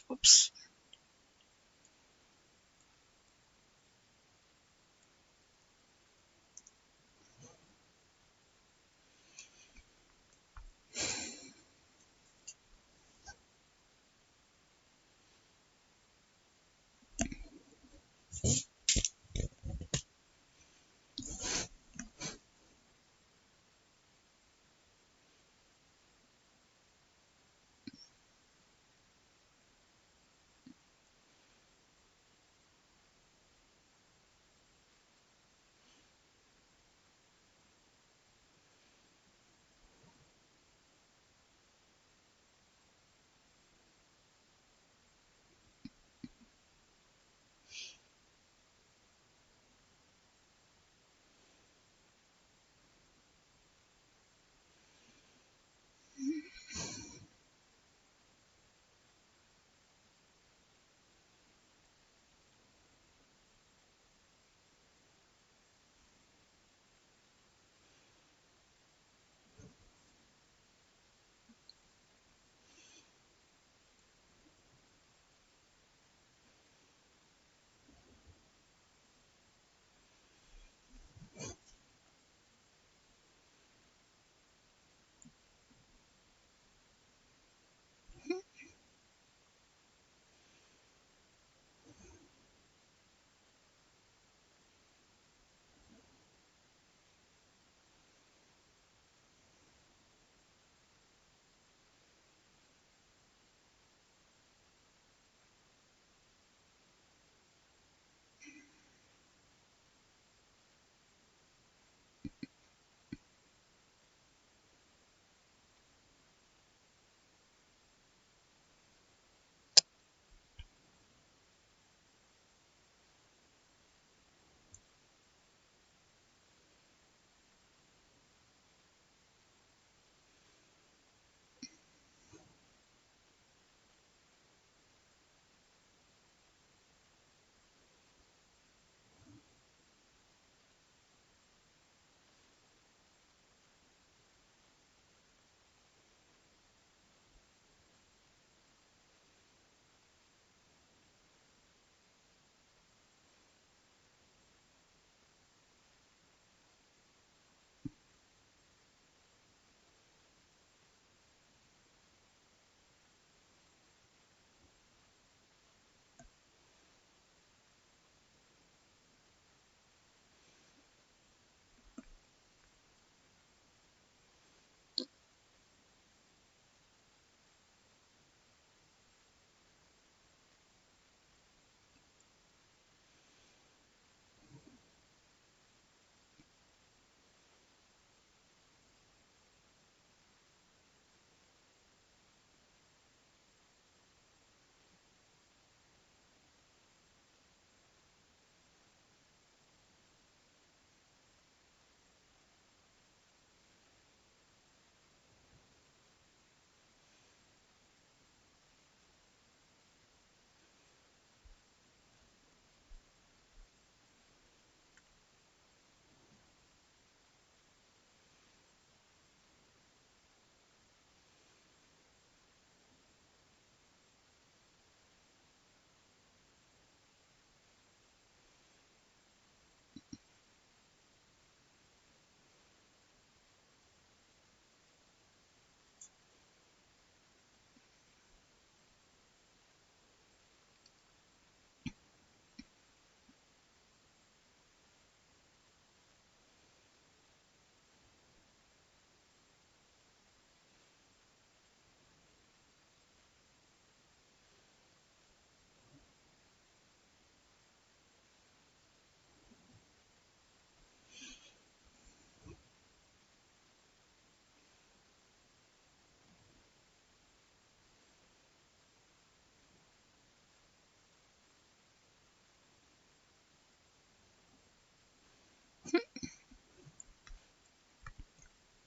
Whoops.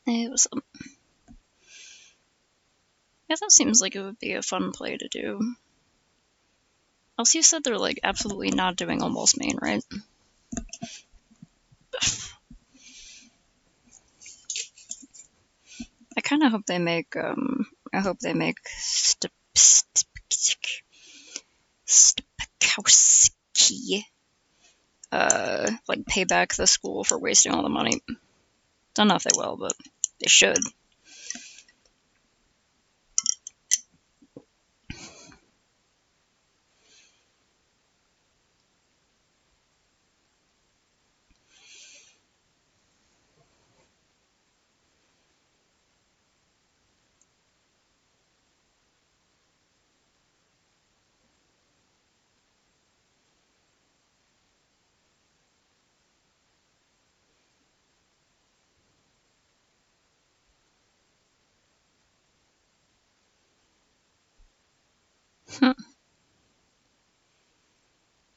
It was. Yeah, that seems like it would be a fun play to do. Also, you said they're like absolutely not doing almost main, right? I kind of hope they make. I hope they make. like pay back the school for wasting all the money. Don't know if they will, but they should.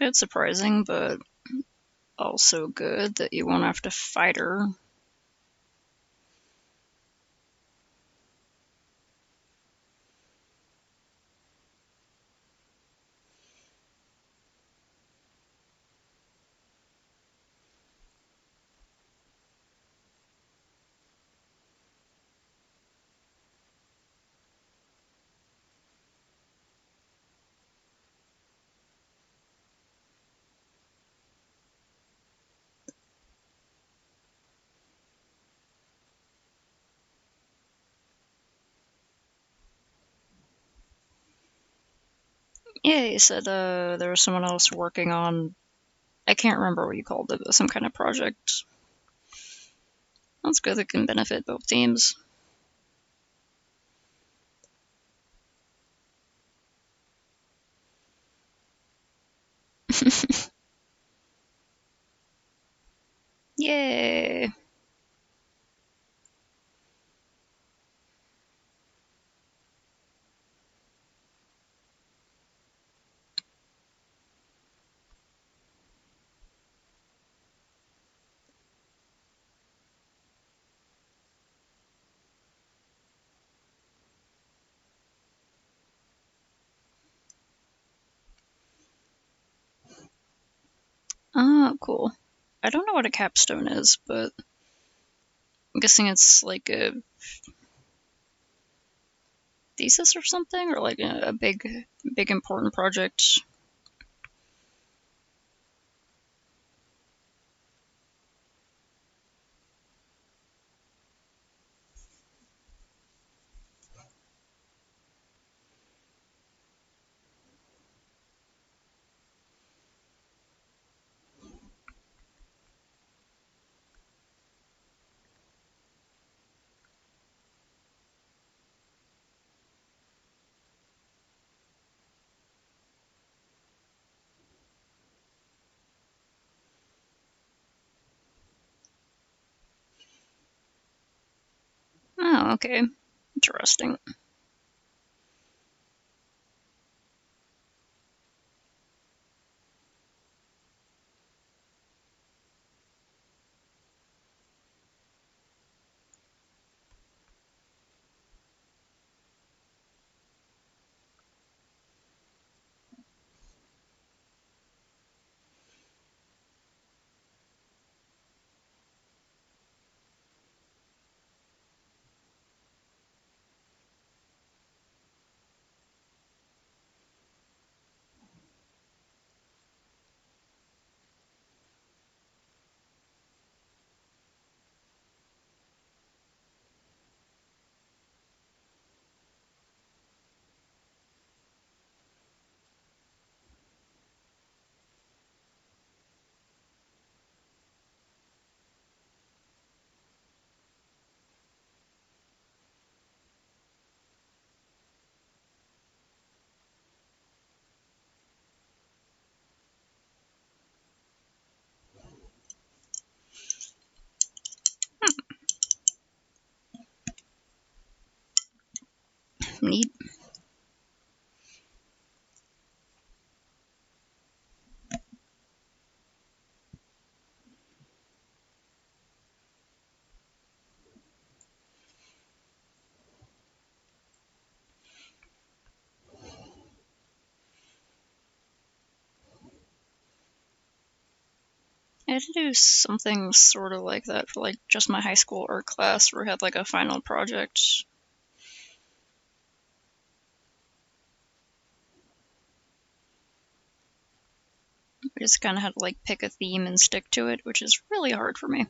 It's surprising, but also good that you won't have to fight her. Yeah, you said there was someone else working on. I can't remember what you called it, but some kind of project. That's good. That can benefit both teams. Yay! Ah, cool. I don't know what a capstone is, but I'm guessing it's like a thesis or something, or like a big important project. Oh, okay. Interesting. Neat. I had to do something sort of like that for like just my high school art class, where we had like a final project. just kind of had to like pick a theme and stick to it, which is really hard for me.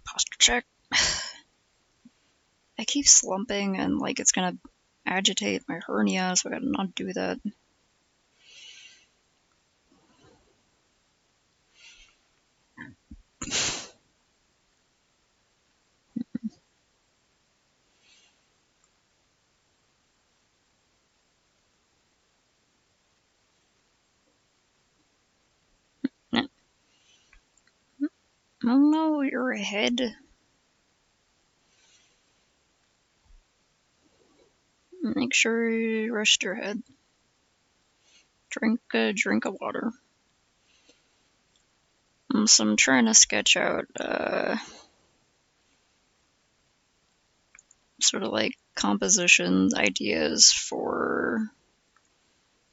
Posture check. I keep slumping and like it's gonna agitate my hernia, so I gotta not do that. Oh no, your head. Make sure you rest your head. Drink a drink of water. So I'm trying to sketch out sort of like composition ideas for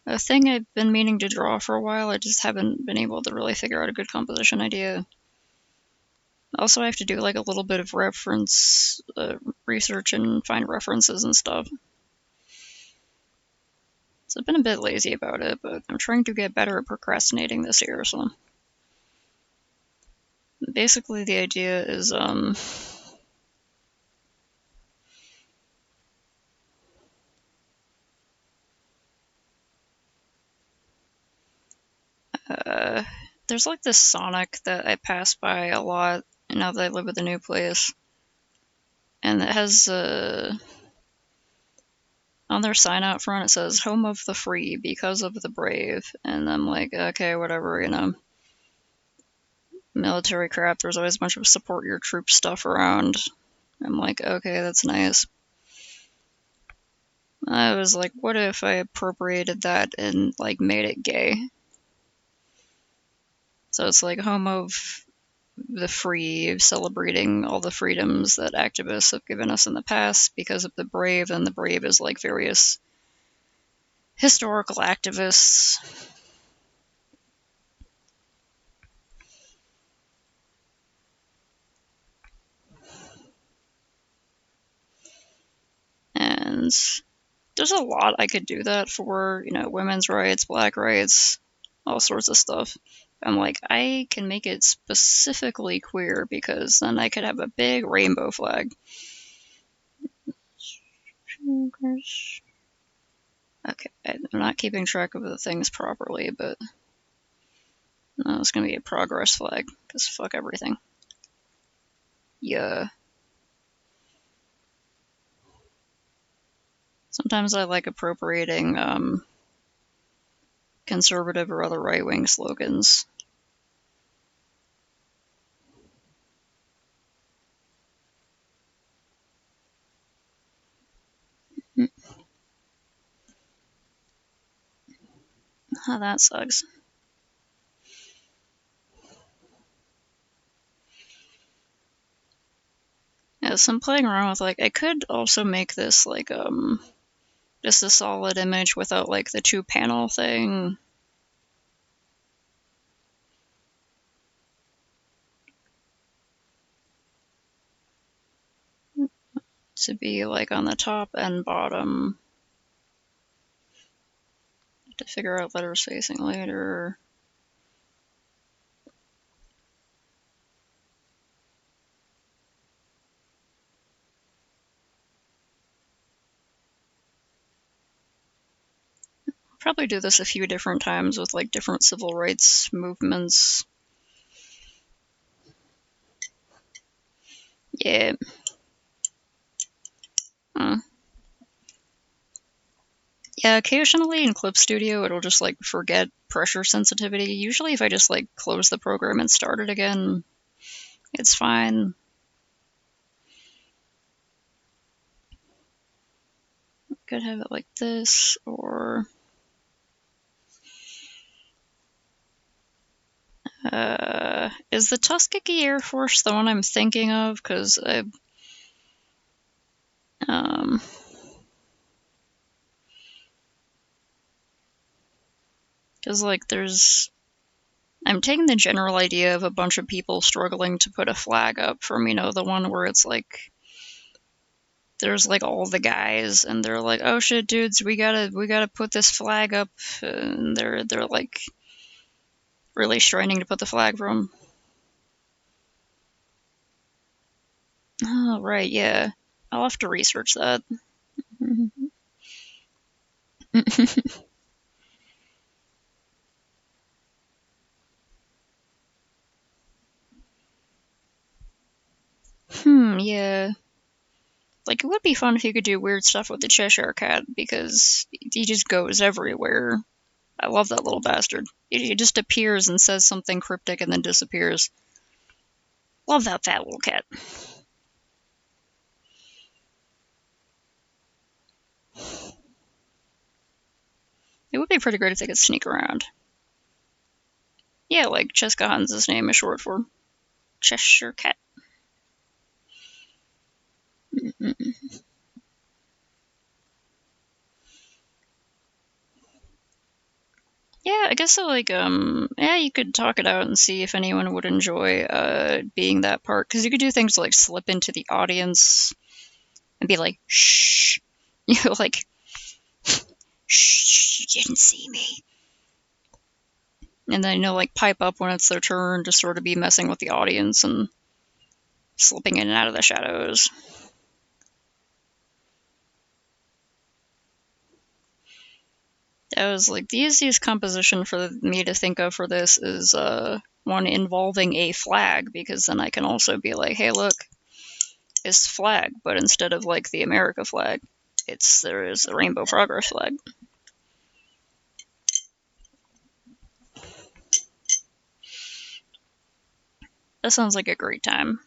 a thing I've been meaning to draw for a while. I just haven't been able to really figure out a good composition idea. Also, I have to do like a little bit of reference research and find references and stuff. So I've been a bit lazy about it, but I'm trying to get better at procrastinating this year, so. Basically, the idea is, there's like this Sonic that I pass by a lot now that I live with a new place. And it has, on their sign out front, it says, "Home of the free, because of the brave." And I'm like, okay, whatever, you know. Military crap, there's always a bunch of support your troops stuff around. I'm like, okay, that's nice. I was like, what if I appropriated that and, like, made it gay? So it's like home of the free, celebrating all the freedoms that activists have given us in the past because of the brave, and the brave is like various historical activists. And there's a lot I could do that for, you know, women's rights, black rights, all sorts of stuff. I'm like, I can make it specifically queer because then I could have a big rainbow flag. Okay, I'm not keeping track of the things properly, but no, it's gonna be a progress flag, because fuck everything. Yeah. Sometimes I like appropriating conservative or other right-wing slogans. Oh, that sucks. Yeah, so I'm playing around with, like, I could also make this, like, just a solid image without, like, the two panel thing. To be, like, on the top and bottom. To figure out letter spacing later. Probably do this a few different times with, like, different civil rights movements. Yeah. Yeah, occasionally in Clip Studio it'll just like forget pressure sensitivity. Usually if I just like close the program and start it again, it's fine. Could have it like this, or Is the Tuskegee Air Force the one I'm thinking of? Because like I'm taking the general idea of a bunch of people struggling to put a flag up from, the one where it's like there's like all the guys and they're like, oh shit, dudes, we gotta put this flag up, and they're like really straining to put the flag from. Oh right, yeah, I'll have to research that. Yeah. Like, it would be fun if you could do weird stuff with the Cheshire Cat, because he just goes everywhere. I love that little bastard. He just appears and says something cryptic and then disappears. Love that fat little cat. It would be pretty great if they could sneak around. Yeah, like Cheska Hans' name is short for Cheshire Cat. Yeah, I guess so. Like, yeah, you could talk it out and see if anyone would enjoy being that part. Because you could do things like slip into the audience and be like, "Shh," like, "Shh, you didn't see me." And then, like, pipe up when it's their turn to sort of be messing with the audience and slipping in and out of the shadows. That was like the easiest composition for me to think of for this is one involving a flag, because then I can also be like, hey, look, it's flag, but instead of like the America flag, there is a Rainbow Progress flag. That sounds like a great time.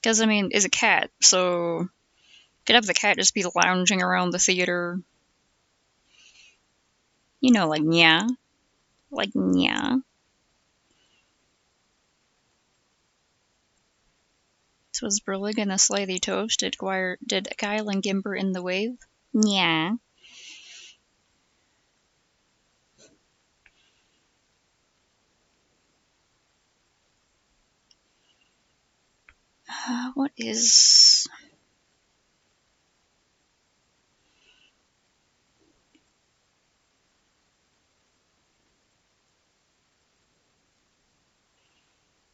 Because, I mean, it's a cat, so you could have the cat just be lounging around the theater. Like, yeah. Like, yeah. Was Brillig and the Slightly Toast? Did Guile and Gimber in the wave? Yeah. What is...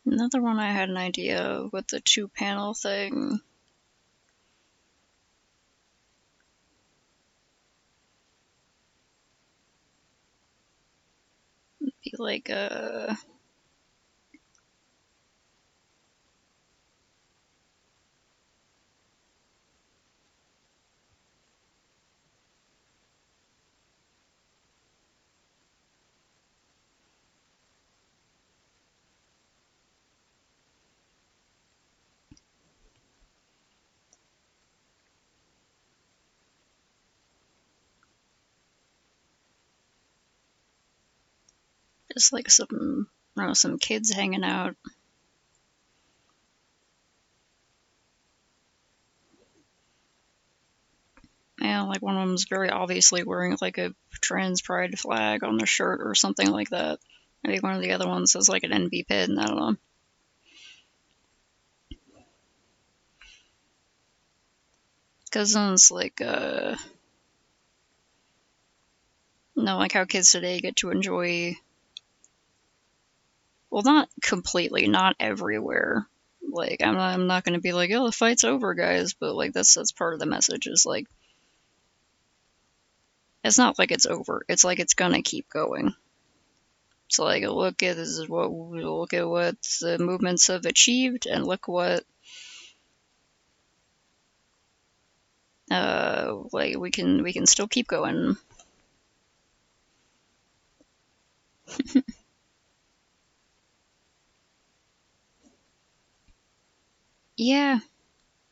Another one I had an idea of with the 2-panel thing. Be like just like some, I don't know, some kids hanging out. Yeah, like one of them's very obviously wearing like a trans pride flag on their shirt or something like that. Maybe one of the other ones has like an NB pin, I don't know. Because then it's like, like how kids today get to enjoy, well, not completely, not everywhere. Like, I'm not going to be like, oh, the fight's over, guys, but like that's part of the message, is like, it's not like it's over. It's like it's gonna keep going. It's like, look at what the movements have achieved, and look what like we can still keep going. Yeah.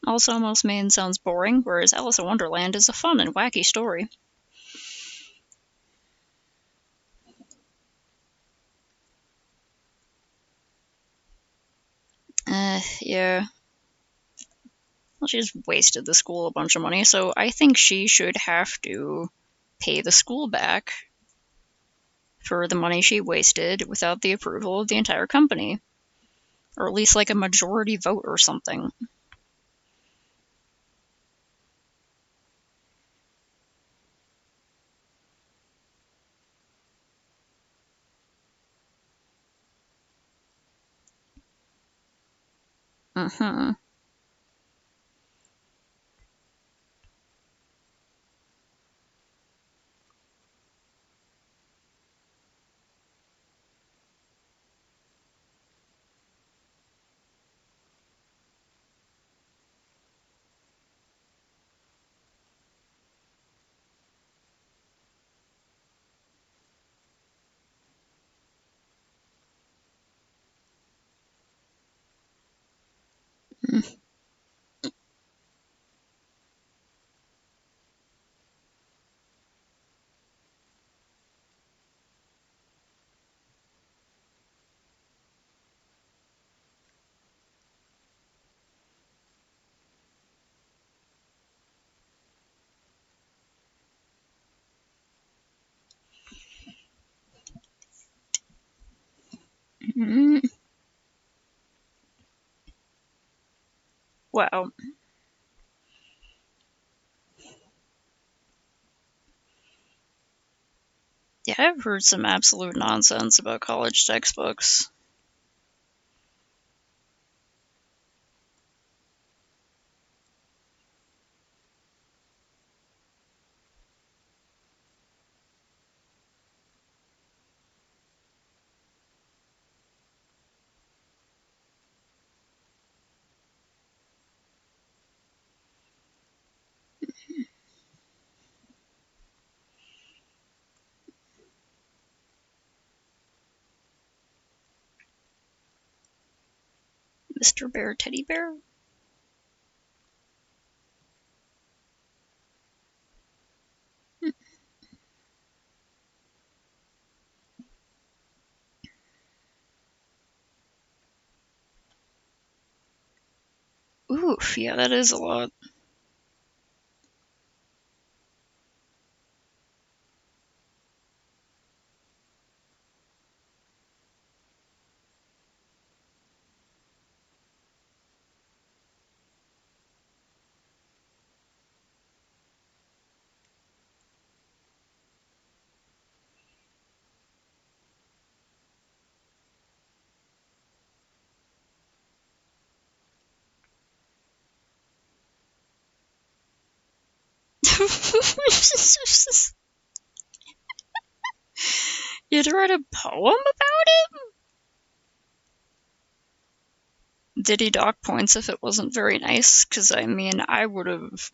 Also, Almost Maine sounds boring, whereas Alice in Wonderland is a fun and wacky story. Yeah. Well, she just wasted the school a bunch of money, so I think she should have to pay the school back for the money she wasted without the approval of the entire company. Or at least like a majority vote or something. Uh-huh. Mm. Wow. Yeah, I've heard some absolute nonsense about college textbooks. Mr. Bear Teddy Bear? Oof, yeah, that is a lot. You had to write a poem about it? Did he dock points if it wasn't very nice? Because, I mean, I would have.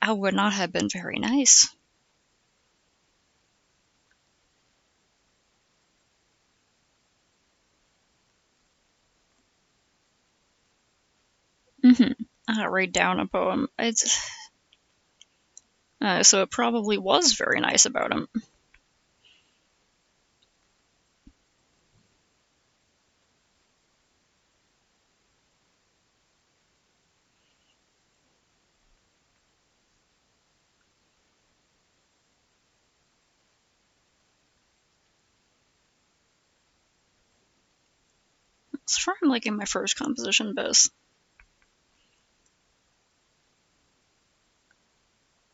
I would not have been very nice. I'll write down a poem. So it probably was very nice about him. It's from liking my first composition best.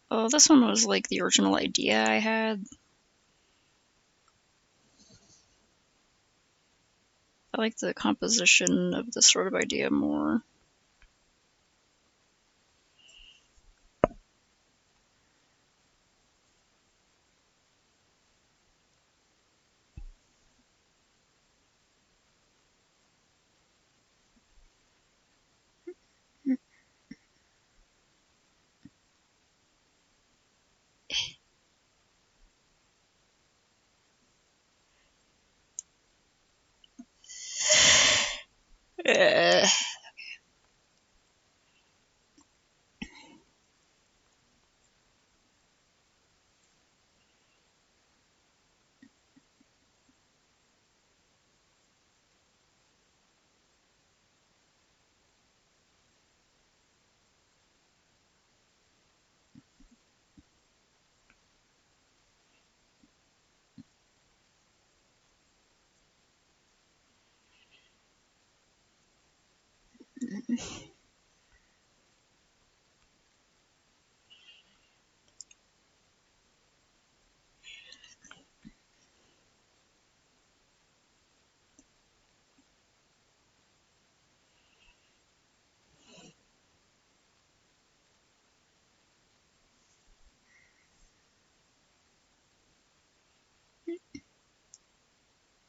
Oh, this one was like the original idea I had. I like the composition of this sort of idea more. Uh,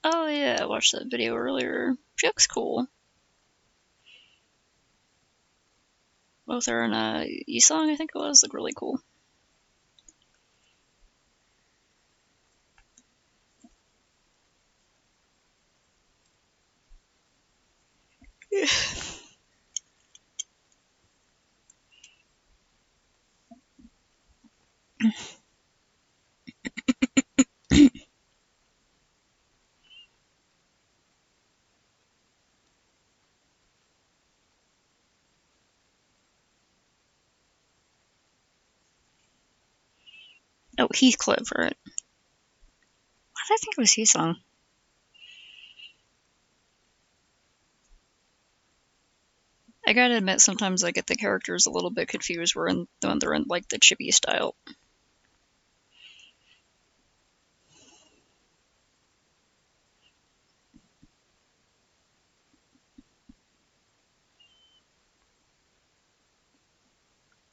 Oh yeah, I watched that video earlier. She looks cool. Both her and Yisong, I think it was, look really cool. Oh, Heathcliff, right? Why did I think it was Yisong? I gotta admit, sometimes I get the characters a little bit confused when they're in like the chibi style.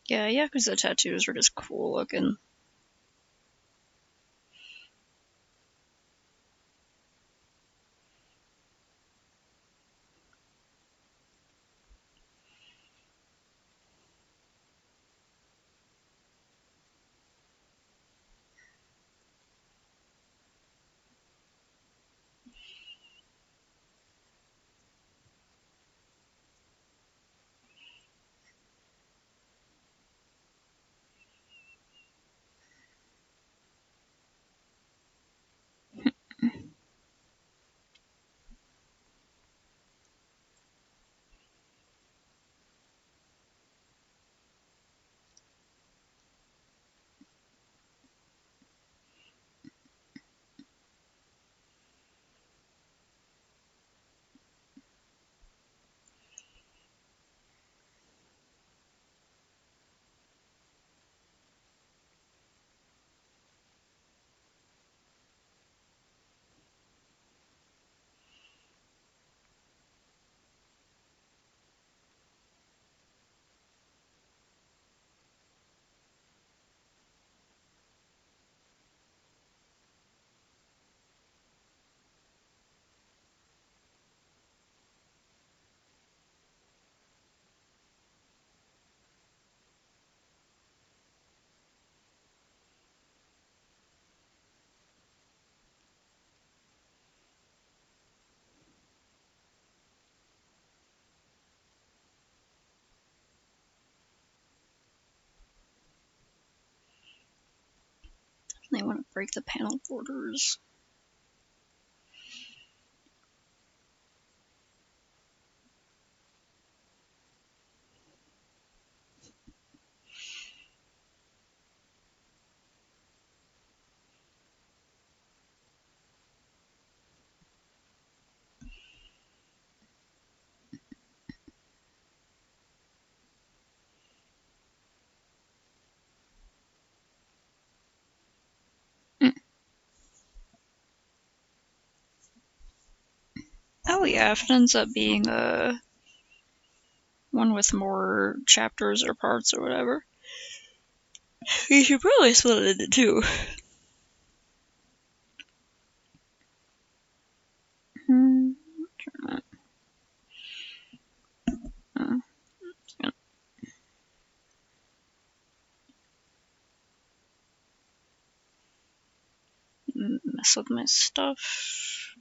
Yeah, Yakuza tattoos are just cool looking. They want to break the panel borders. Mm. Oh yeah, if it ends up being one with more chapters or parts or whatever, you should probably split it into two. Hmm. Mess with my stuff.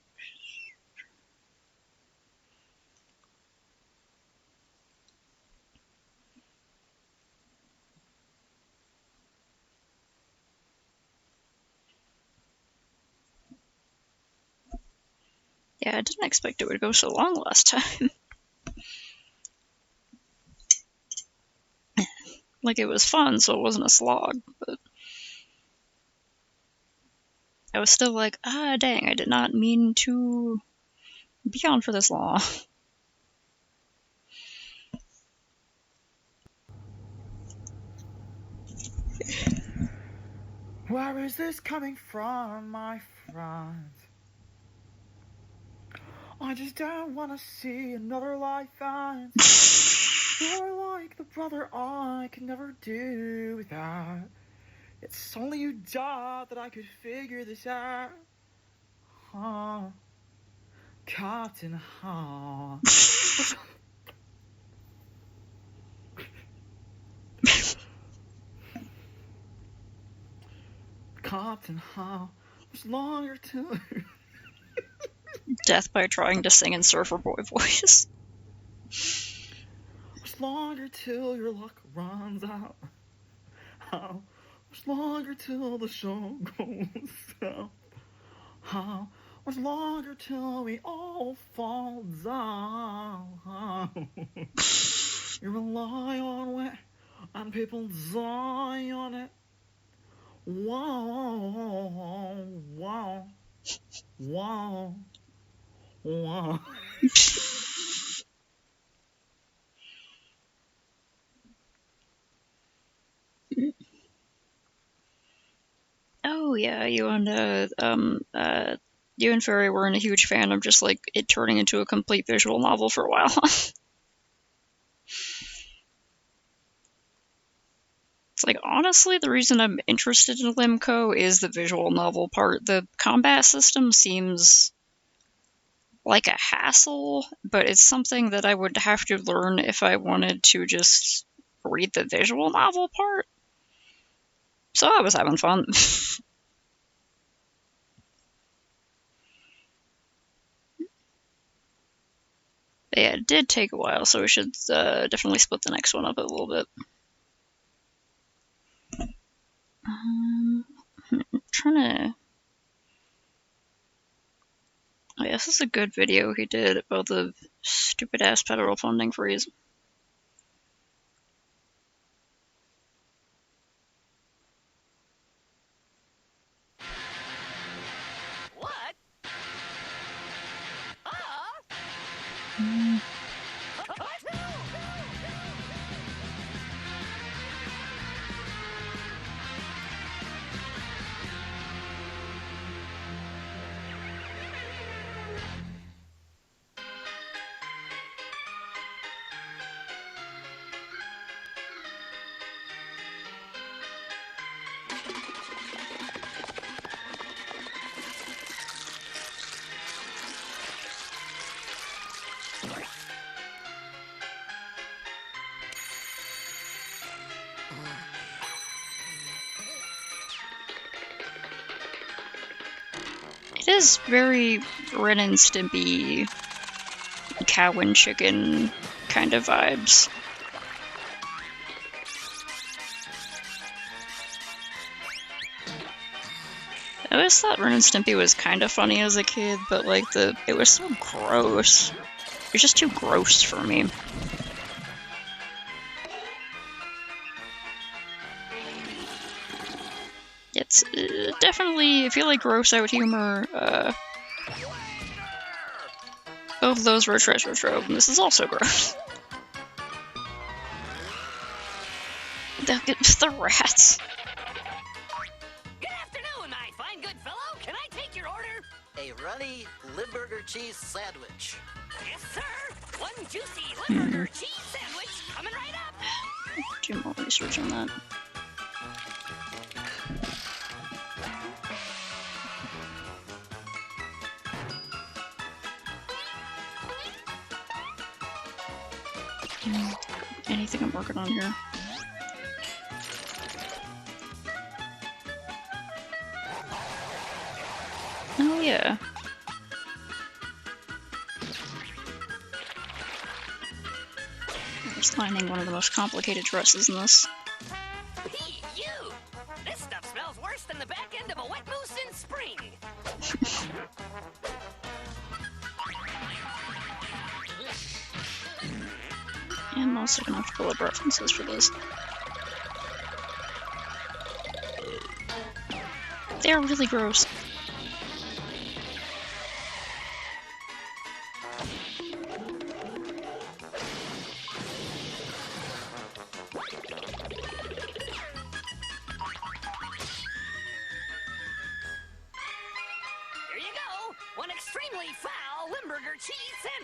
Yeah, I didn't expect it would go so long last time. Like, it was fun, so it wasn't a slog, but I was still like, dang, I did not mean to be on for this long. Where is this coming from, my friend? I just don't want to see another life end. You're like the brother I can never do without. It's only you, Dot, that I could figure this out. Huh. Cotton, huh. Cotton, huh. Much longer till... Death by trying to sing in Surfer Boy voice. Much longer till your luck runs out. How much longer till the show goes out? How much longer till we all fall down? You rely on it, and people die on it. Wow, wow, wow, wow. Oh yeah, you and Fairy weren't a huge fan of just like it turning into a complete visual novel for a while. It's like, honestly, the reason I'm interested in Limco is the visual novel part. The combat system seems like a hassle, but it's something that I would have to learn if I wanted to just read the visual novel part. So I was having fun. But yeah, it did take a while, so we should definitely split the next one up a little bit. I'm trying to... Oh, yeah, this is a good video he did about the stupid-ass federal funding freeze. What? It is very Ren and Stimpy, cow and chicken kind of vibes. I always thought Ren and Stimpy was kind of funny as a kid, but like it was so gross. It was just too gross for me. It's definitely, if you like gross out humor, both of those were treasure trove, and this is also gross. The rats. Good afternoon, my fine good fellow. Can I take your order? A runny Limburger cheese sandwich. Yes, sir. One juicy Limburger cheese sandwich coming right up. Do more research on that. Anything I'm working on here? Oh yeah. I'm just finding one of the most complicated dresses in this. Hey, you! This stuff smells worse than the back end of a wet moose in spring. And I'm also gonna have to pull up references for this. They're really gross.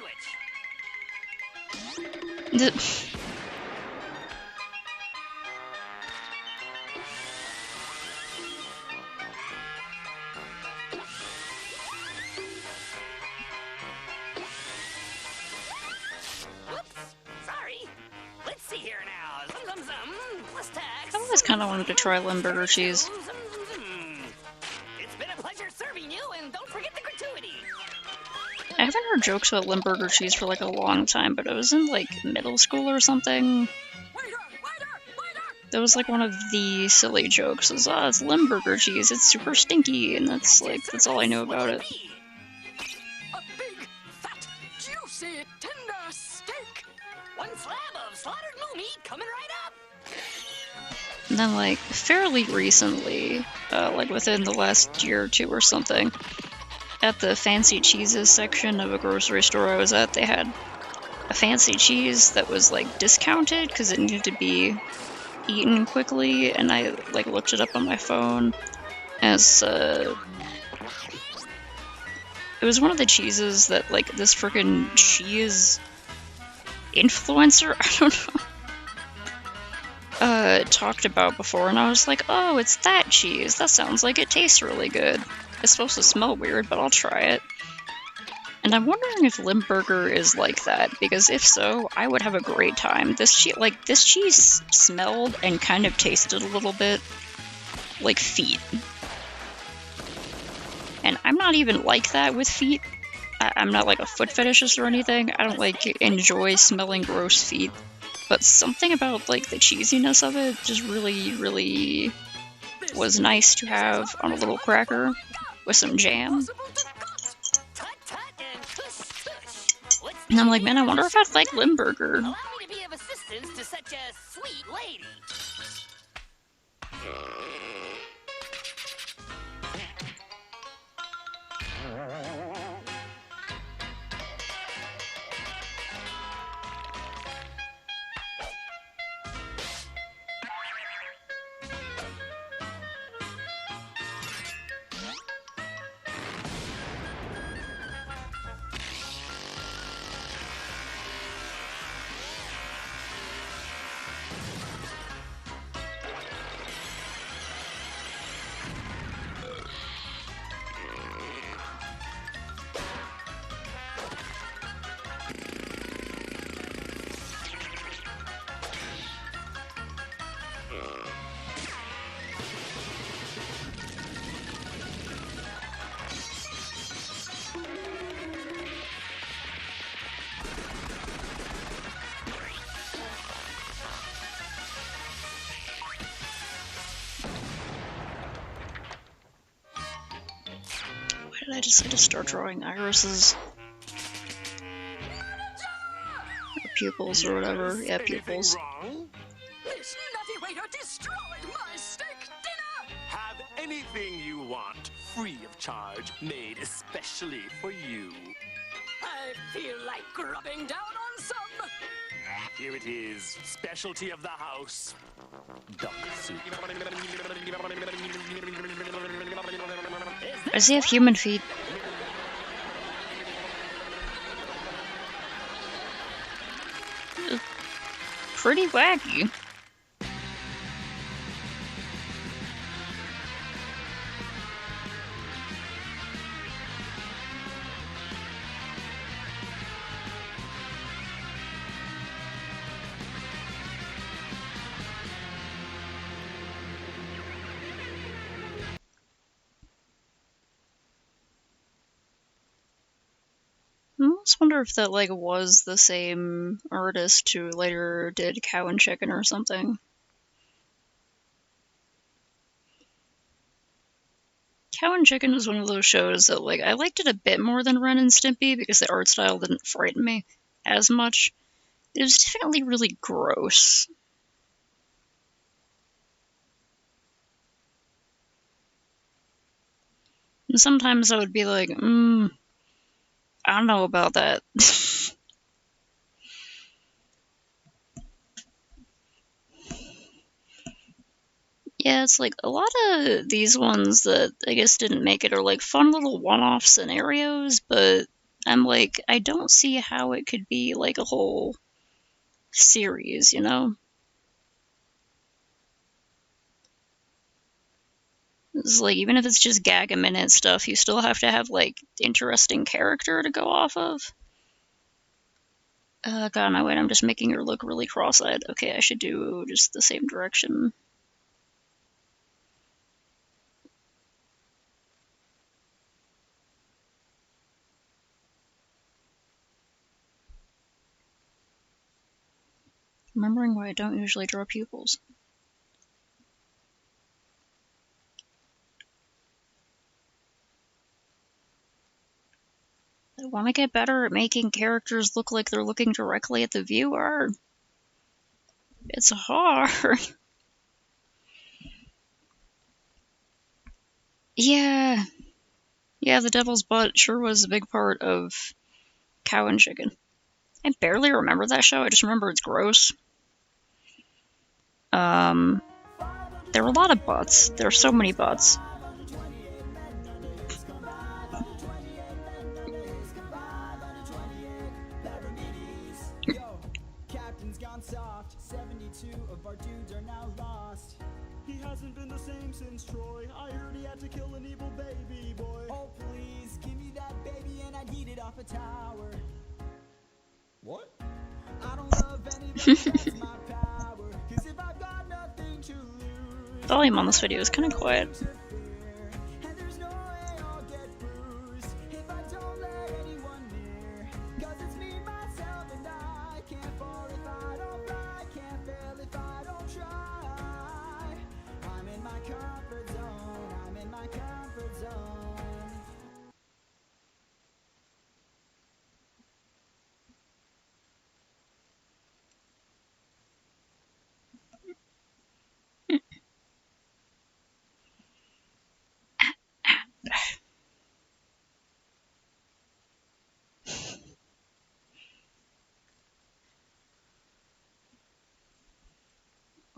sandwich. Whoops, sorry. Let's see here now. Plus tax. I always kind of wanted to try Limburger cheese. It's been a pleasure serving you, and don't forget the gratuity. I haven't heard jokes about Limburger cheese for like a long time, but it was in like middle school or something. That was like one of the silly jokes. Is it's Limburger cheese. It's super stinky, and that's all I know about it. A big, fat, juicy, tender steak. One slab of slaughtered moo meat coming right up. And then like fairly recently, like within the last year or two or something, at the fancy cheeses section of a grocery store I was at, they had a fancy cheese that was like discounted because it needed to be eaten quickly, and I like looked it up on my phone as it was one of the cheeses that like this frickin' cheese influencer, I don't know, talked about before, and I was like, oh, it's that cheese. That sounds like it tastes really good. It's supposed to smell weird, but I'll try it. And I'm wondering if Limburger is like that, because if so, I would have a great time. This cheese smelled and kind of tasted a little bit like feet. And I'm not even like that with feet. I'm not like a foot fetishist or anything. I don't like enjoy smelling gross feet. But something about like the cheesiness of it just really, really was nice to have on a little cracker with some jam. And I'm like, man, I wonder if I'd like Limburger. Allow me to be of assistance to such a sweet lady. Why did I decide to start drawing irises? Or pupils or whatever. Yeah, pupils. Wrong? This nutty waiter destroyed my steak dinner! Have anything you want, free of charge, made especially for you. I feel like grubbing down on some. Here it is, specialty of the house, duck soup. Does he have human feet? Pretty wacky. I almost wonder if that like was the same artist who later did Cow and Chicken or something. Cow and Chicken was one of those shows that like I liked it a bit more than Ren and Stimpy because the art style didn't frighten me as much. It was definitely really gross. And sometimes I would be like, I don't know about that. Yeah, it's like a lot of these ones that I guess didn't make it are like fun little one-off scenarios, but I'm like, I don't see how it could be like a whole series, you know? It's like, even if it's just gag a minute stuff, you still have to have like interesting character to go off of. God, no, wait, I'm just making her look really cross-eyed. Okay, I should do just the same direction. Remembering why I don't usually draw pupils. I want to get better at making characters look like they're looking directly at the viewer. It's hard. Yeah. Yeah, the devil's butt sure was a big part of Cow and Chicken. I barely remember that show, I just remember it's gross. There were a lot of butts. There are so many butts. Captain's gone soft. 72 of our dudes are now lost. He hasn't been the same since Troy. I heard he had to kill an evil baby boy. Oh please, give me that baby and I'd eat it off a tower. What? I don't love anybody, that's my power. Cause if I've got nothing to lose, Volume on this video is kind of quiet. and there's no way I'll get bruised if I don't let anyone near. Cause it's me, myself, and I can't fall if I don't fly, can't fail if I don't try. I'm in my comfort zone, I'm in my comfort zone.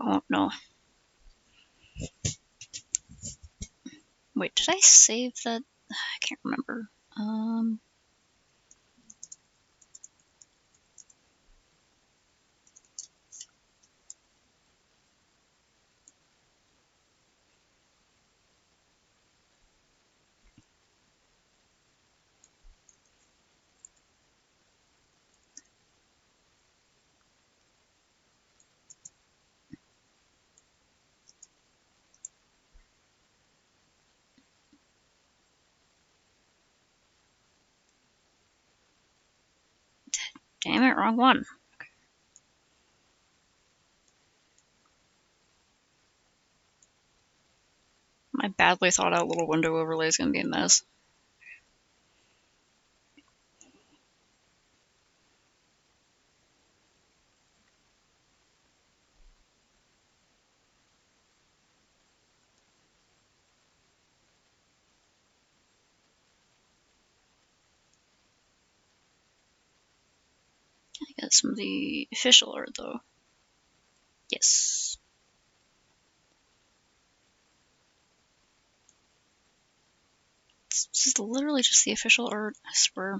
Oh no. Wait, did I save that? I can't remember. Damn it, wrong one. My badly thought out little window overlay is gonna be a mess. I got some of the official art though. Yes. This is literally just the official art, I swear.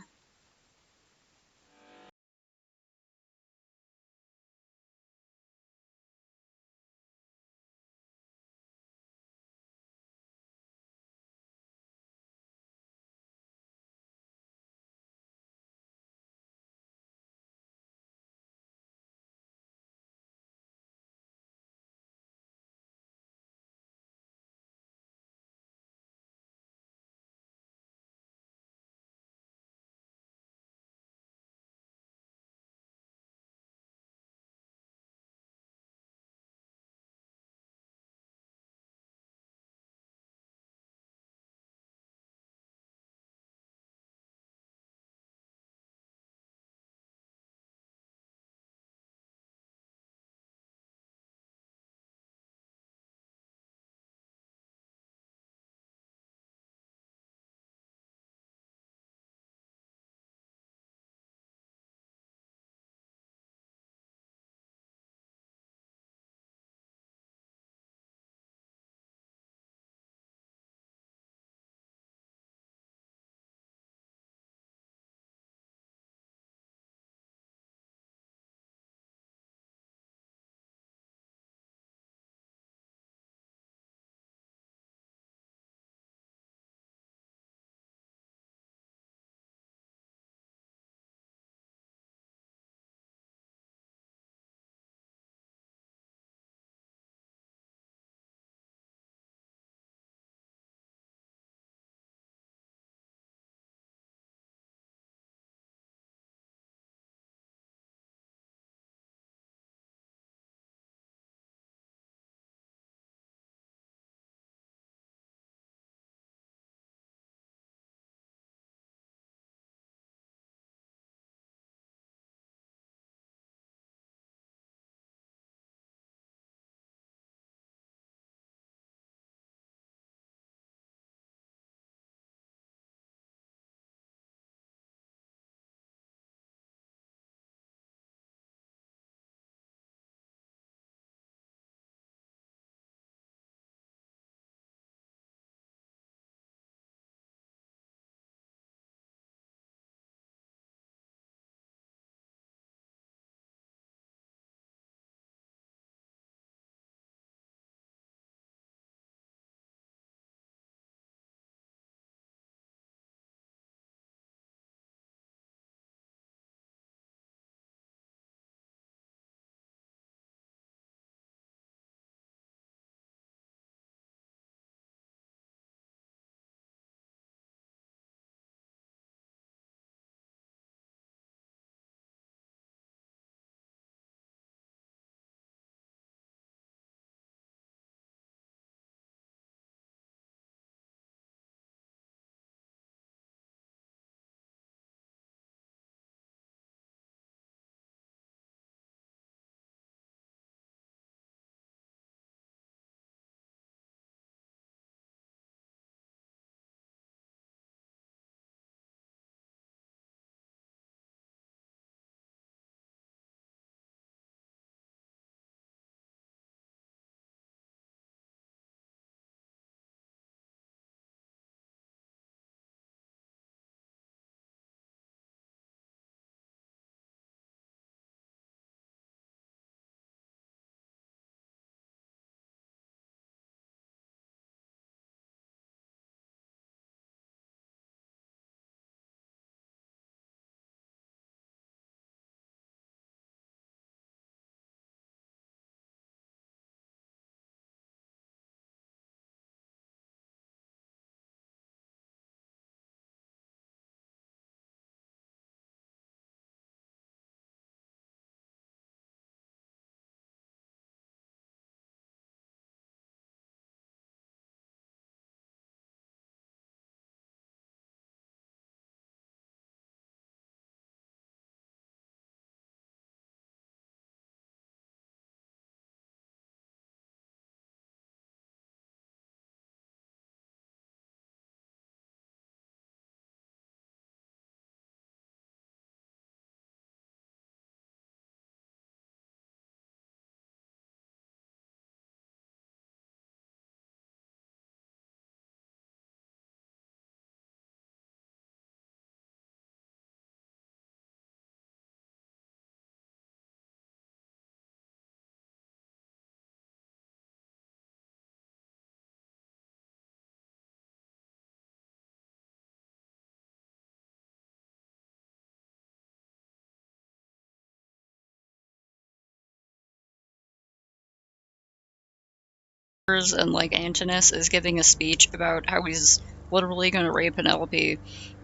and like Antinous is giving a speech about how he's literally going to rape Penelope,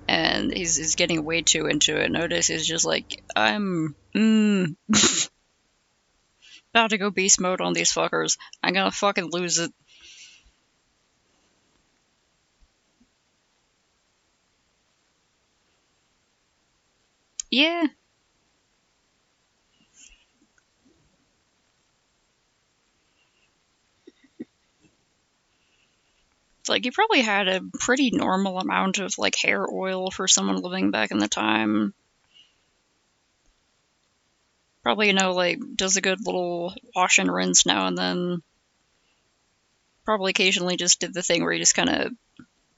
and he's getting way too into it. Notice is just like, I'm about to go beast mode on these fuckers. I'm gonna fucking lose it. Yeah. It's like, you probably had a pretty normal amount of like hair oil for someone living back in the time. Probably, like, does a good little wash and rinse now and then. Probably occasionally just did the thing where you just kind of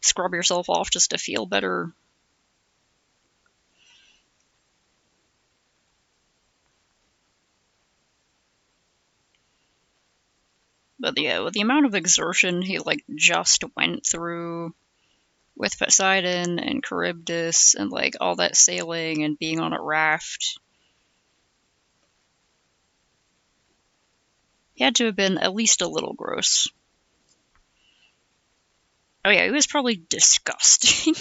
scrub yourself off just to feel better. But yeah, with the amount of exertion he like just went through with Poseidon and Charybdis and like all that sailing and being on a raft, he had to have been at least a little gross. Oh yeah, he was probably disgusting.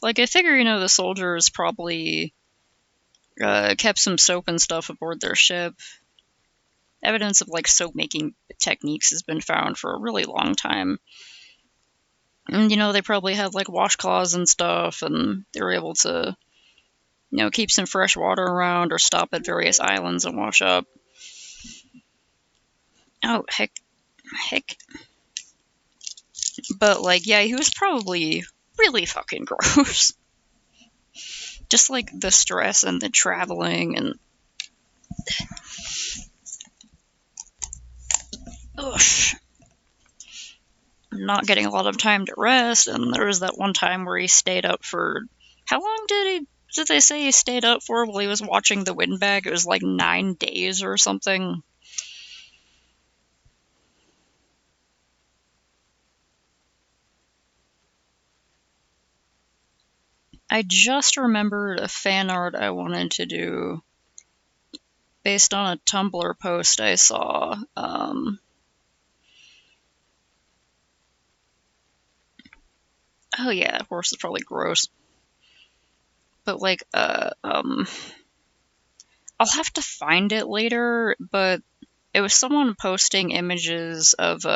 Like, I figure, the soldiers probably kept some soap and stuff aboard their ship. Evidence of like soap making techniques has been found for a really long time. And they probably had like washcloths and stuff, and they were able to keep some fresh water around or stop at various islands and wash up. Oh, heck. But like, yeah, he was probably really fucking gross. Just like the stress and the traveling and ugh, not getting a lot of time to rest. And there was that one time where he stayed up for, how long did they say he stayed up for while he was watching the windbag? It was like 9 days or something. I just remembered a fan art I wanted to do based on a Tumblr post I saw. Oh yeah, of course it's probably gross. But like, I'll have to find it later, but it was someone posting images of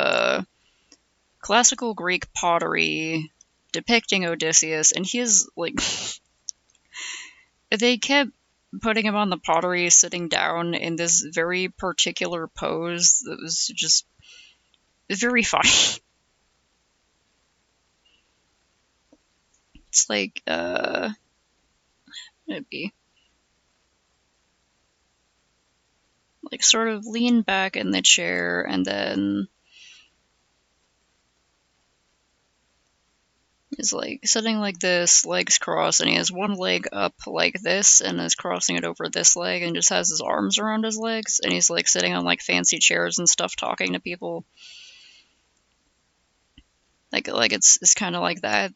classical Greek pottery depicting Odysseus, and he's like, they kept putting him on the pottery sitting down in this very particular pose that was just very funny. It's like, it'd be like sort of lean back in the chair and then is like sitting like this, legs crossed, and he has one leg up like this and is crossing it over this leg and just has his arms around his legs, and he's like sitting on like fancy chairs and stuff talking to people. Like it's kind of like that.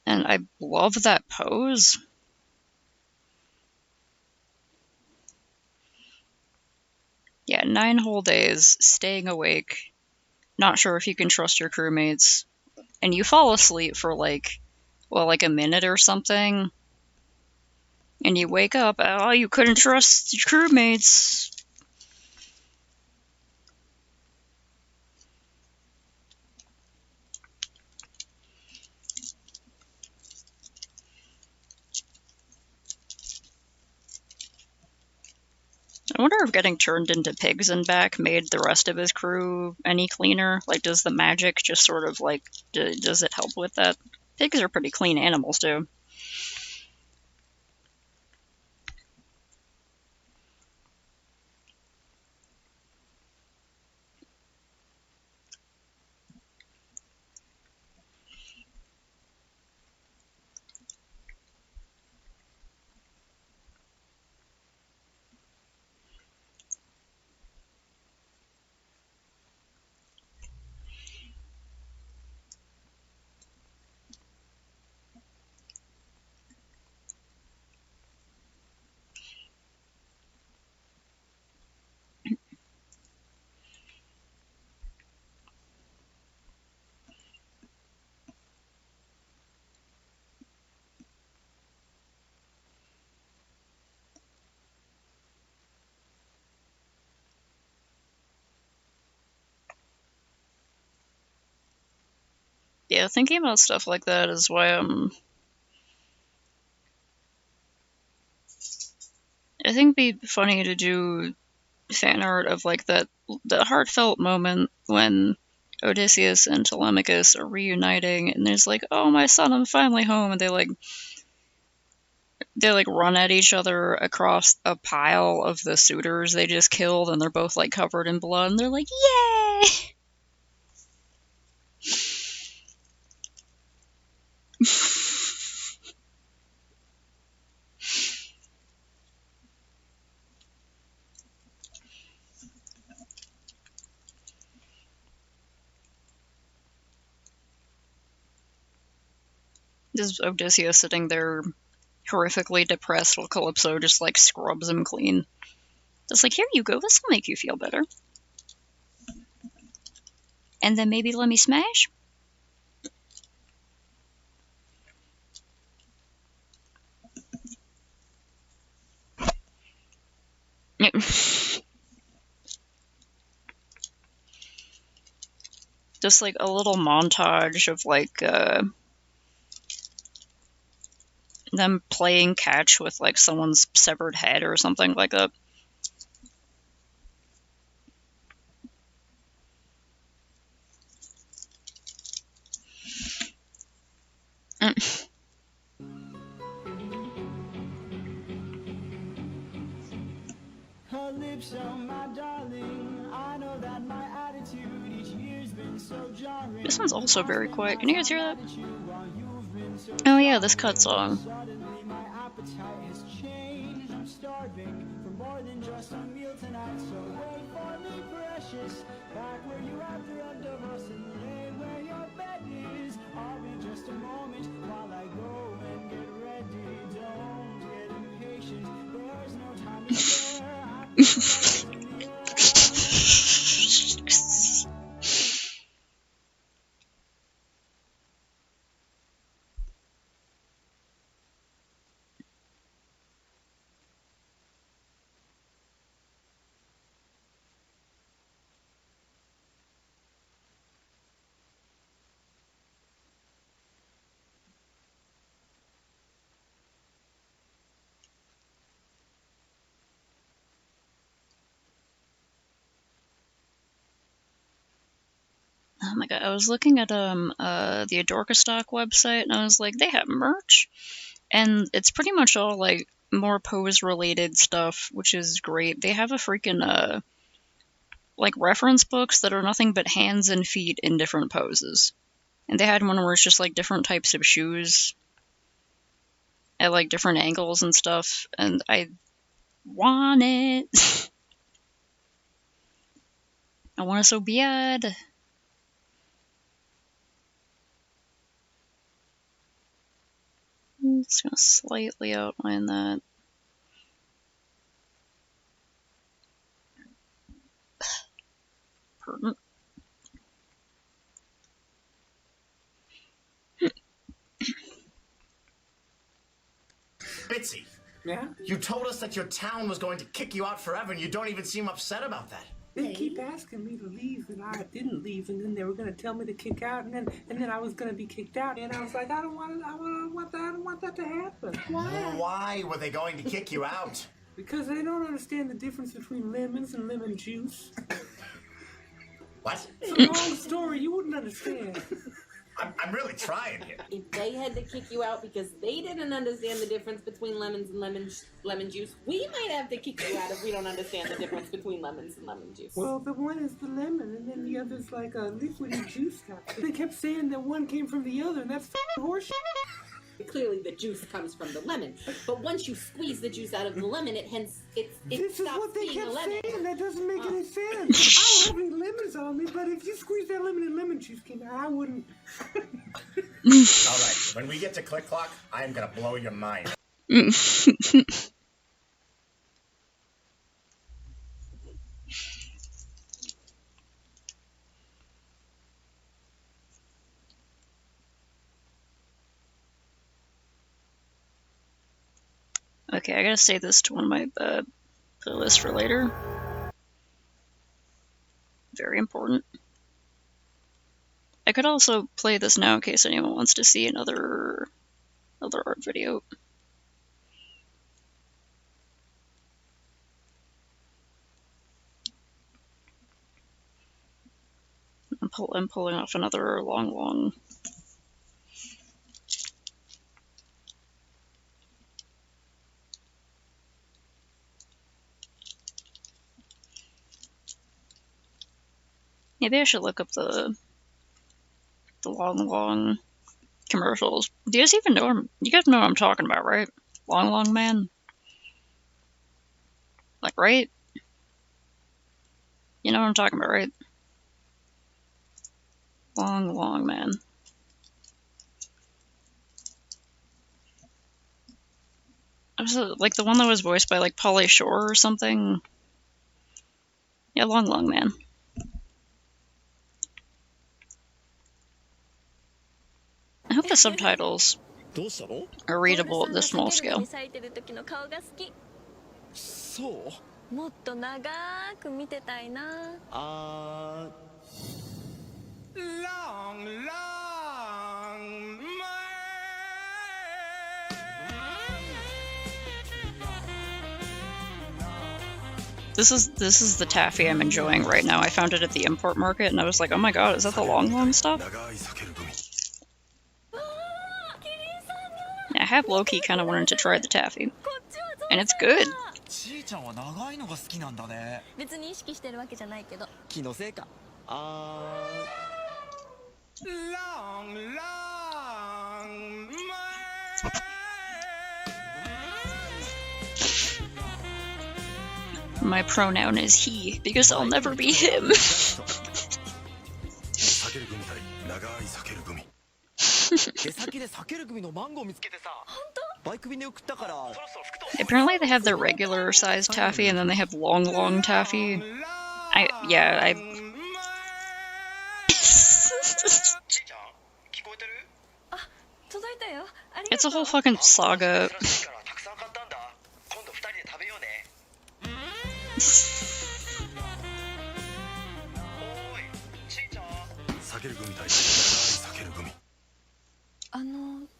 And I love that pose. Yeah, 9 whole days, staying awake, not sure if you can trust your crewmates, and you fall asleep for like a minute or something, and you wake up, oh, you couldn't trust your crewmates. I wonder if getting turned into pigs and back made the rest of his crew any cleaner. Like, does the magic just sort of like, does it help with that? Pigs are pretty clean animals too. Yeah, thinking about stuff like that is why I think it'd be funny to do fan art of like that heartfelt moment when Odysseus and Telemachus are reuniting, and there's like, "Oh my son, I'm finally home," and they run at each other across a pile of the suitors they just killed, and they're both like covered in blood, and they're like, "Yay!" Just Odysseus sitting there horrifically depressed while Calypso just like scrubs him clean. Just like, here you go, this will make you feel better. And then maybe let me smash? Just like a little montage of like them playing catch with like someone's severed head or something like that. Her lips are my darling. I know that my attitude each year's been so jarring. This one's also very quiet. Can you guys hear that? Oh yeah, this cut song. Suddenly my appetite has changed. I'm starving for more than just a meal tonight. So wait for me, precious. Back where you have the end of us and lay where your bed is. I'll be just a moment while I go and get ready. Don't get impatient. There's no time to spare. Oh my god, I was looking at the Adorkastock website and I was like, they have merch? And it's pretty much all like more pose related stuff, which is great. They have a freaking like reference books that are nothing but hands and feet in different poses. And they had one where it's just like different types of shoes at like different angles and stuff, and I want it. I want it so bad. I'm just gonna slightly outline that. Pertinent. Bitsy, Yeah? you told us that your town was going to kick you out forever, and you don't even seem upset about that. They keep asking me to leave, and I didn't leave, and then they were gonna tell me to kick out, and then I was gonna be kicked out, and I was like, I don't want that to happen. Why were they going to kick you out? Because they don't understand the difference between lemons and lemon juice. What? It's a long story. You wouldn't understand. I'm really trying here. If they had to kick you out because they didn't understand the difference between lemons and lemon juice, we might have to kick you out if we don't understand the difference between lemons and lemon juice. Well, the one is the lemon, and then the other's like a liquidy juice stuff. They kept saying that one came from the other, and that's horseshit. Clearly, the juice comes from the lemon, but once you squeeze the juice out of the lemon, it This is stops what they being a kept lemon. saying. That doesn't make any sense. I don't have any lemons on me, but if you squeeze that lemon and lemon juice came out, I wouldn't. All right, when we get to Click Clock, I am gonna blow your mind. Okay, I gotta save this to one of my playlists for later. Very important. I could also play this now in case anyone wants to see another art video. I'm pulling off another long. Maybe I should look up the long commercials. Do you guys even know? You guys know what I'm talking about, right? Long man. Like, right? You know what I'm talking about, right? Long man. Was it like the one that was voiced by like Pauly Shore or something? Yeah, long man. I hope the subtitles are readable at this small scale. そうもっと長く見てたいなLong This is the taffy I'm enjoying right now. I found it at the import market and I was like, oh my god, is that the long stuff? Yeah, I have low-key kind of wanted to try the taffy. And it's good. ちーちゃんは長いのが好きなんだね。別に意識してるわけじゃないけど気のせいか。Long My pronoun is he, because I'll never be him. Apparently they have their regular size taffy and then they have long taffy. It's a whole fucking saga. .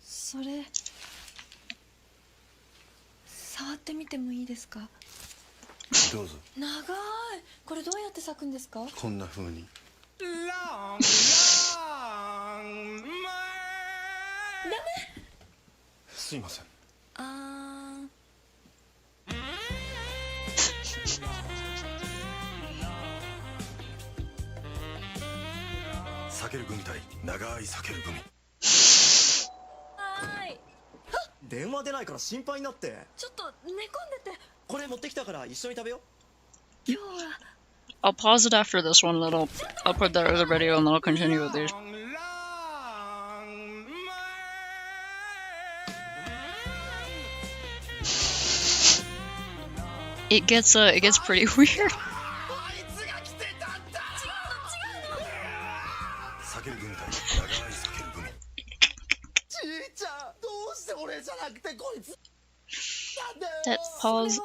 それ触ってみてもいいですかどうぞ長いこれどうやって咲くんですかこんな風にダメすいません避ける組隊長い避ける組電話出ないから心配になってちょっと寝込んでてこれ持ってきたから一緒に食べよう I'll pause it after this one, then I'll put that other video and then I'll continue with these. It gets pretty weird. 避ける組隊長い避ける組ちーちゃんどうして俺じゃなくてこいつなんだよ That pause.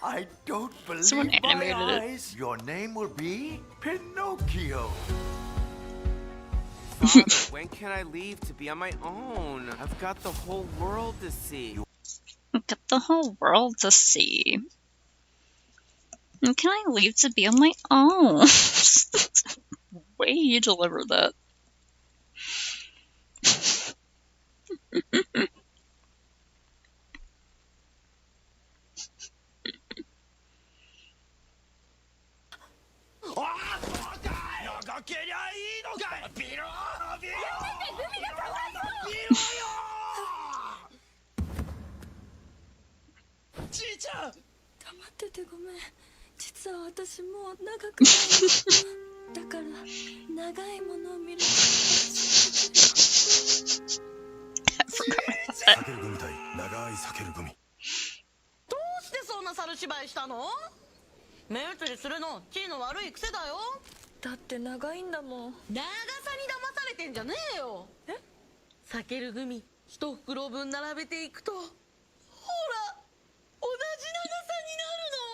I don't believe Someone animated my it. eyes. Your name will be Pinocchio. Father, when can I leave to be on my own? I've got the whole world to see. Got the whole world to see. And can I leave to be on my own? Way you delivered that. 目移りするの地位の悪い癖だよ。だって長いんだもん。長さに騙されてんじゃねえよ。え？避けるグミ一袋分並べていくと、ほら同じ長さになるの。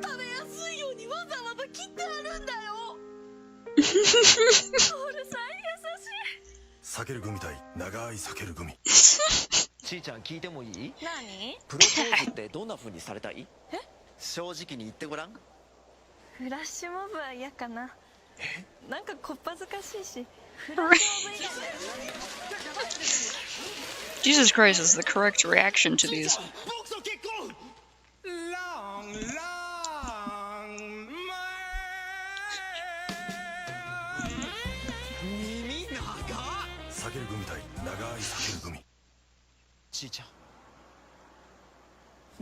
食べやすいようにわざわざ切ってあるんだよ。トールさん優しい。避ける組対長い避ける組。ちーちゃん聞いてもいい？何？プロポーズってどんな風にされたい？え？正直に言ってごらん。フラッシュモブは嫌かな。なんかこっぱずかしいし。フラッシュモブ以外。Jesus Christ is the correct reaction to these.ちーちゃん。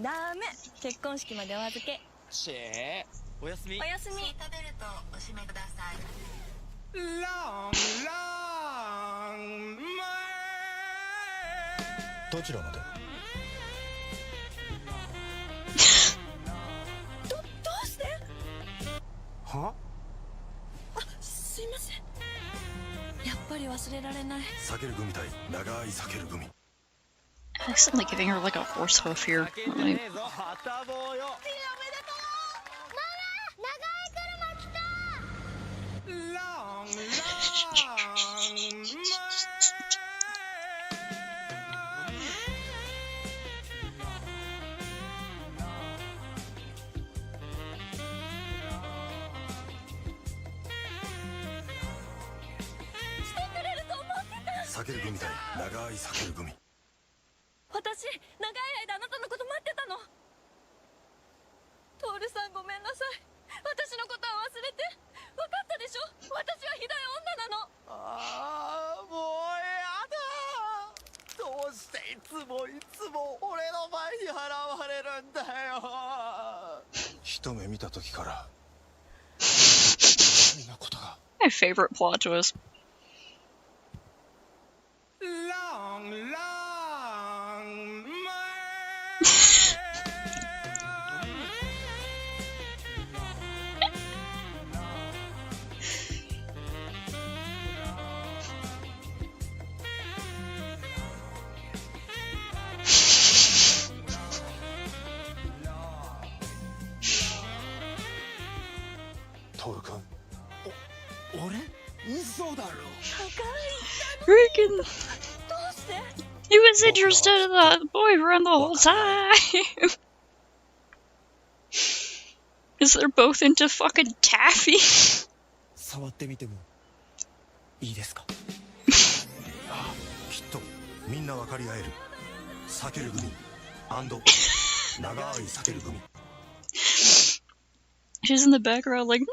ダメ。結婚式までお預け。シェー、おやすみ。おやすみ。シートベルトお締めください。どちらまで？どうして？は？あ、すいません。やっぱり忘れられない。避ける組対長い避ける組。I'm accidentally giving her like a horse hoof here. Like,避ける組対長い避ける組。私、長い間あなたのこと待ってたの。トールさんごめんなさい。私のことは忘れて。分かったでしょ？私はひどい女なの。ああ、もうやだ。どうしていつも俺の前に現れるんだよ。一目見た時から。 my favorite plot twist. Freaking! He was interested in the boyfriend the whole time! Is they're both into fucking taffy? 触ってみてもいいですか？きっとみんな分かり合える避ける組&長い避ける組。 She's in the background like, nah!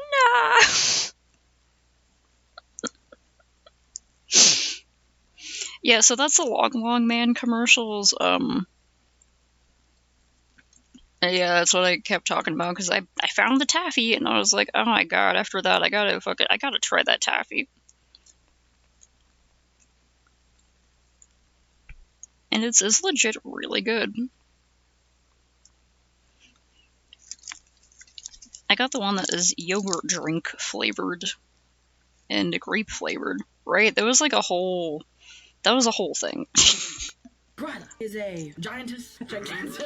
Yeah, so that's the Long Man commercials. Yeah, that's what I kept talking about, because I found the taffy, and I was like, oh my god, after that, I gotta try that taffy. And it's legit really good. I got the one that is yogurt drink flavored and grape flavored, right? That was a whole thing. Brada is a giantess, gigantus,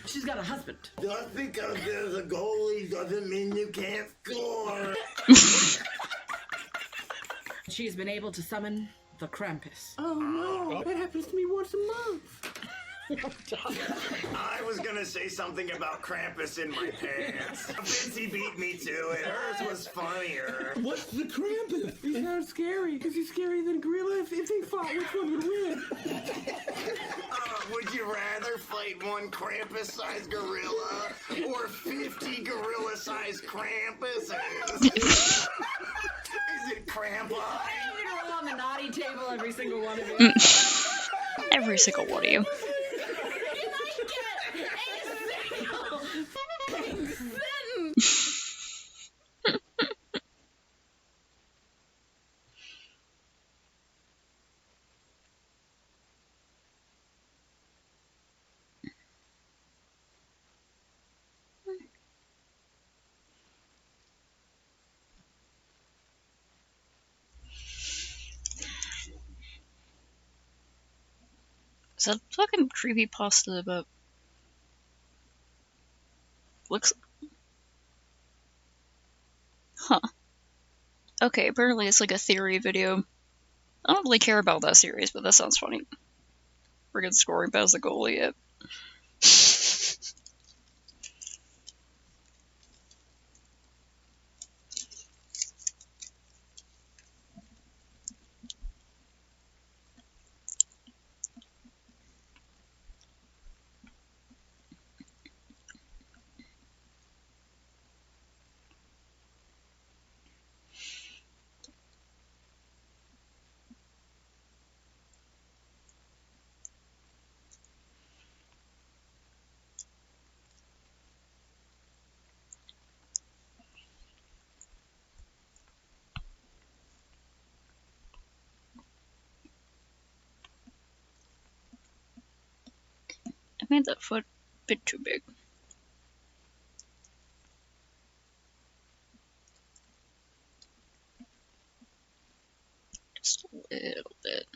she's got a husband. Just because there's a goalie doesn't mean you can't score. She's been able to summon the Krampus. Oh no, that happens to me once a month. I was gonna say something about Krampus in my pants. Vincy beat me to it. Hers was funnier. What's the Krampus? He's not scary. Is he scarier than Gorilla? If they fought, which one would win? Would you rather fight one Krampus-sized gorilla or 50 gorilla-sized Krampuses? Is it Krampus? I'm gonna roll on the naughty table every single one of you. Every single one of you. Is that fucking creepypasta about... Looks... Huh. Okay, apparently it's like a theory video. I don't really care about that series, but that sounds funny. Friggin' scoring past the goalie yet. I made that foot a bit too big. Just a little bit.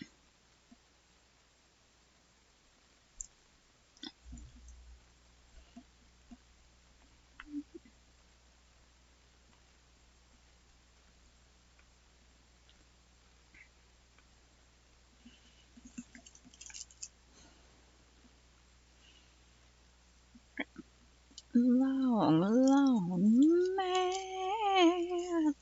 Long, long man.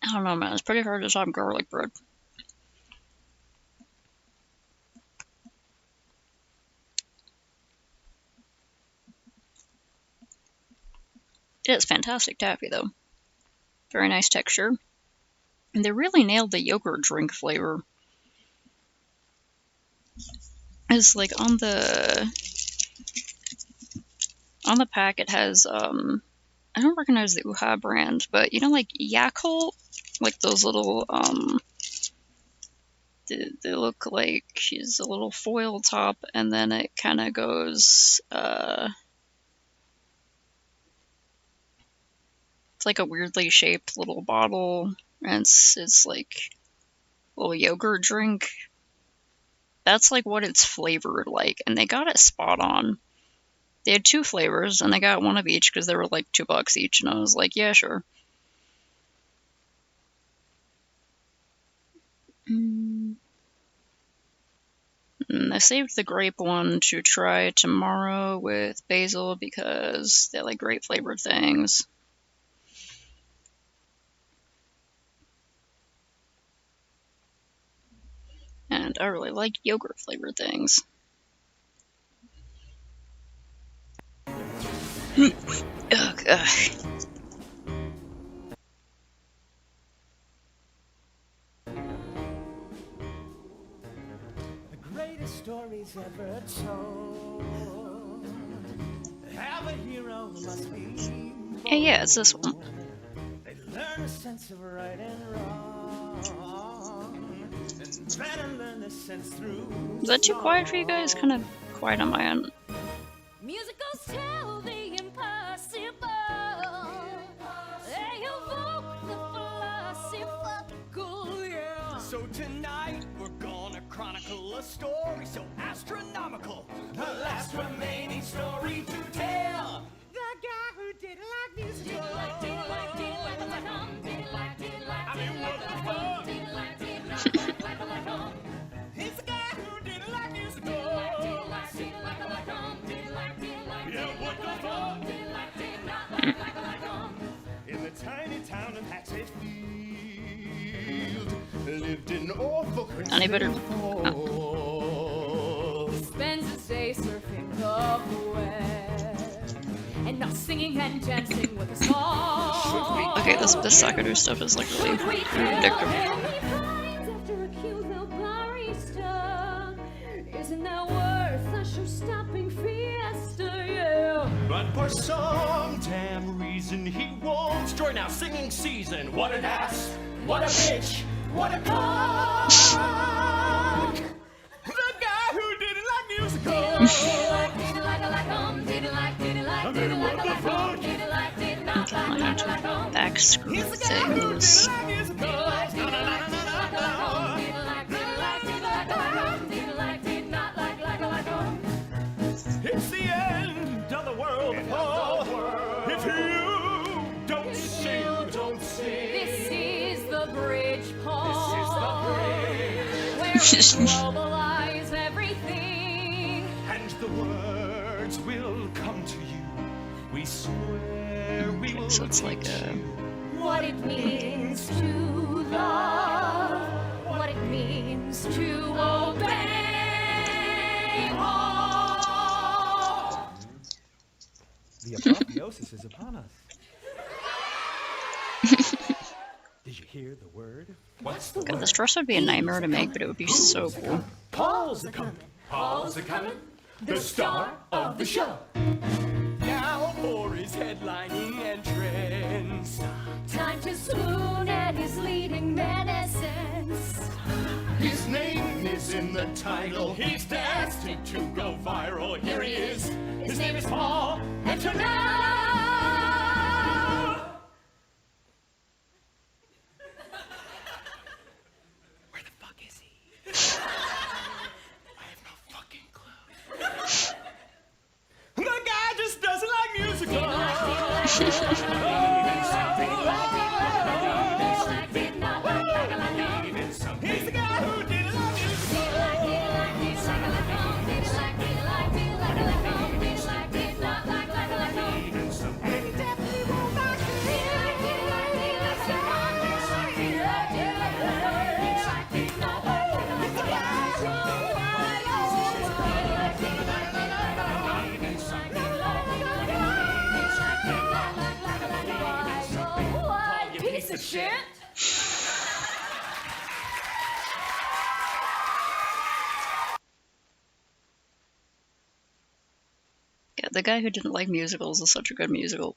I don't know, man. It's pretty hard to top garlic bread. It's fantastic taffy, though. Very nice texture. And they really nailed the yogurt drink flavor. It's like on the pack it has, I don't recognize the Uha brand, but you know, like Yakult? Like those little, they look like she's a little foil top, and then it kind of goes, it's like a weirdly shaped little bottle, and it's like a little yogurt drink. That's like what it's flavored like, and they got it spot on. They had 2 flavors, and they got one of each because they were like $2 each, and I was like, yeah, sure. I saved the grape one to try tomorrow with basil because they like grape flavored things. And I really like yogurt flavored things. Ugh, ugh. Stories ever told. Have a hero must be. Hey, yeah, it's this one. They learn a sense of right and wrong, and better learn the sense through. Is that too quiet for you guys? Kind of quiet on my end. Musicals tell the impossible. They evoke the philosophical, yeah. So tonight we're gonna chronicle a story so astronomical. The last remaining story to tell. The guy who didn't like music. I mean, what the fuck? He's the guy who didn't like music. Yeah, what the fuck? In the tiny town of Hatchet Field lived an awful prince. Honey butter. Spends his day surfing the web, and and not singing and dancing with a song. Okay, this Sakaru stuff is like really addictive. After a cute little barista, isn't that worth a show-stopping fiesta? Yeah. But for some damn reason he won't join our singing season. What an ass! What a bitch! What a cunt! The guy who didn't like musicals. Backscrew things. It's the end of the world, Paul. If you don't sing, don't sing. This is the bridge, Paul. This is the bridge. Where we globalize everything. And the words will come to you. We swear we will. So it's like a. What it means to love. What it means to obey. The apotheosis is upon us. Did you hear the word? What's the God, this dress would be a nightmare to make, but it would be so cool. Paul's a coming. Paul's a coming. The star of the show. Now for his headlining entrance. Time to swoon at his leading medicines. His name is in the title. He's destined to go viral. Here he is. His name is Paul. Enter now. Where the fuck is he? I have no fucking clue. The guy just doesn't like musicals. He's the guy who didn't like Piece of shit. Yeah, the guy who didn't like musicals is such a good musical.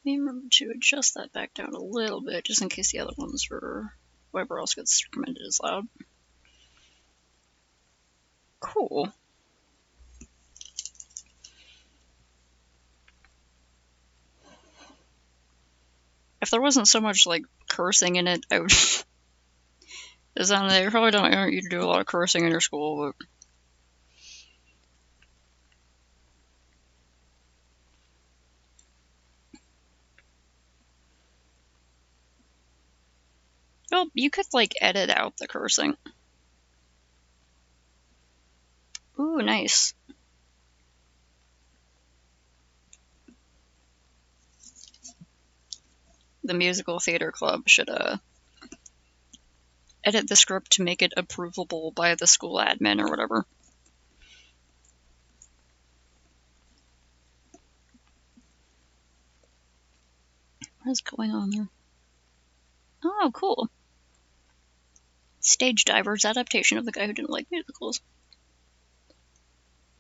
Remember to adjust that back down a little bit, just in case the other ones or whatever else gets recommended is loud. Cool. If there wasn't so much like cursing in it, I would. They probably don't want you to do a lot of cursing in your school, but. Well, you could, like, edit out the cursing. Ooh, nice. The Musical Theater Club should, edit the script to make it approvable by the school admin or whatever. What is going on there? Oh, cool. Stage Divers adaptation of The Guy Who Didn't Like Musicals.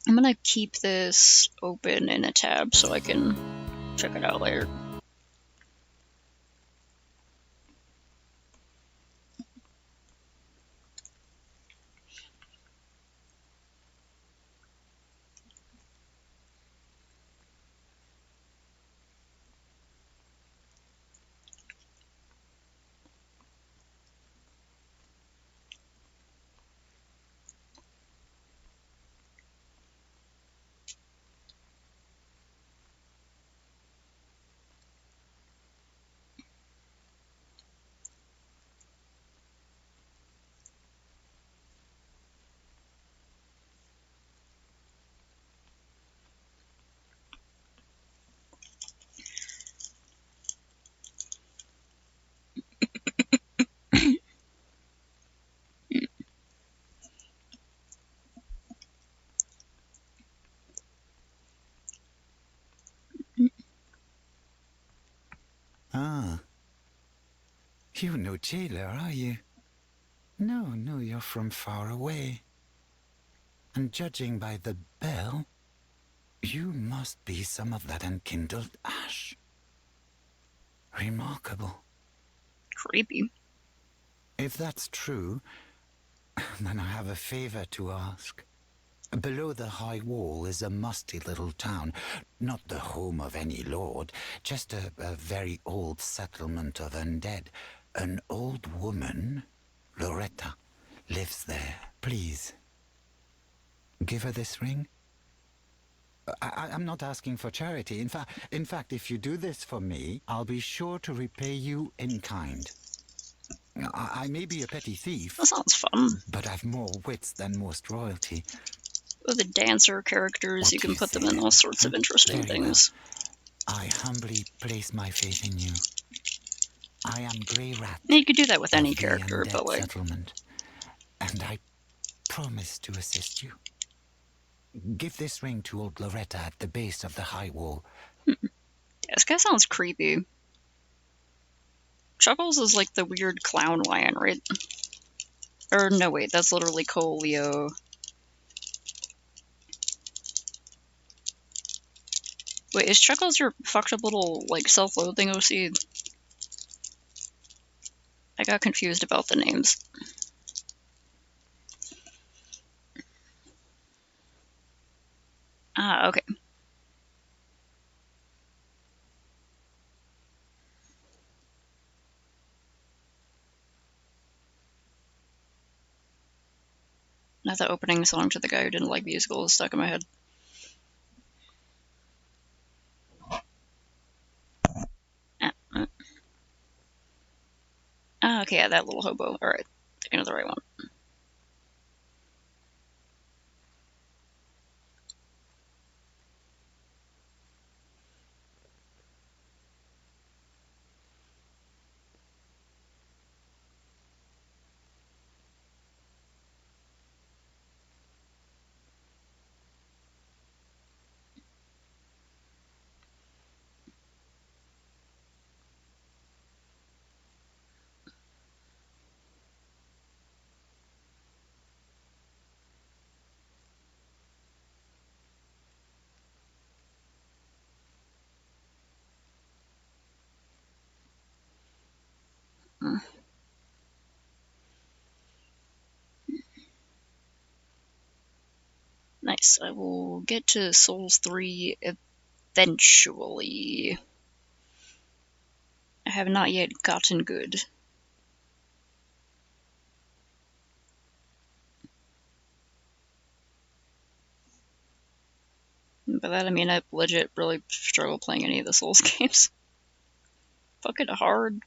I'm gonna keep this open in a tab so I can check it out later. You're no jailer, are you? No, you're from far away. And judging by the bell, you must be some of that unkindled ash. Remarkable. Creepy. If that's true, then I have a favor to ask. Below the high wall is a musty little town, not the home of any lord, just a very old settlement of undead. An old woman, Loretta, lives there. Please, give her this ring. I'm not asking for charity. In fact, if you do this for me, I'll be sure to repay you in kind. I may be a petty thief. That sounds fun. But I've more wits than most royalty. With the dancer characters, you can put them in all sorts of interesting things. Well. I humbly place my faith in you. I am Grey Rat. Yeah, you could do that with any character, but like... settlement, and I promise to assist you. Give this ring to old Loretta at the base of the high wall. Yeah, this guy sounds creepy. Chuckles is like the weird clown lion, right? Or no, wait, that's literally Coolio. Wait, is Chuckles your fucked up little, like, self-loathing OC? I got confused about the names. Ah, okay. Now the opening song to the guy who didn't like musicals is stuck in my head. Ah, okay, yeah, that little hobo. Alright, thinking of the right one. Nice. I will get to Souls 3 eventually. I have not yet gotten good. By that I mean I legit really struggle playing any of the Souls games. Fucking hard.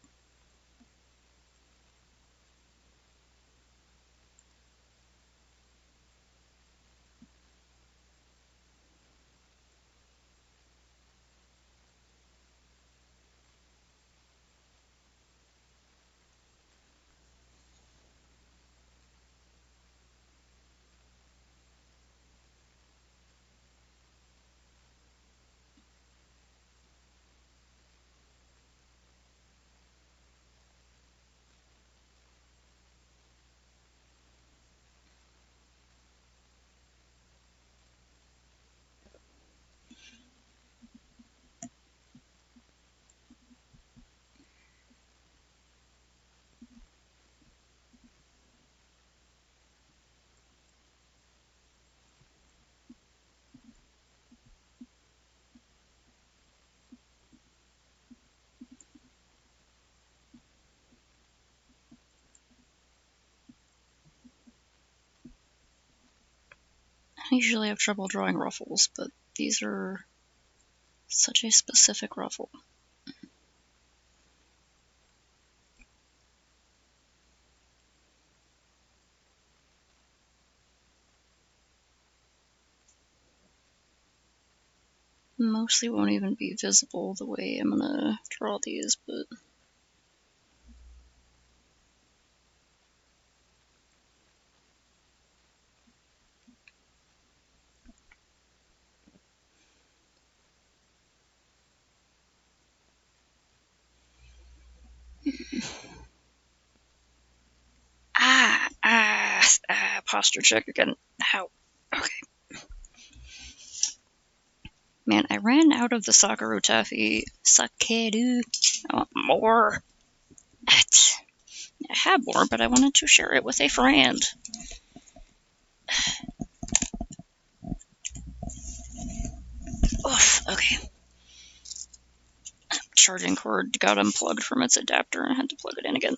I usually have trouble drawing ruffles, but these are such a specific ruffle. Mostly won't even be visible the way I'm gonna draw these, but... posture check again. How? Okay. Man, I ran out of the Sakaru Taffy. Sakeru. I want more. I had more, but I wanted to share it with a friend. Oof, okay. Charging cord got unplugged from its adapter and I had to plug it in again.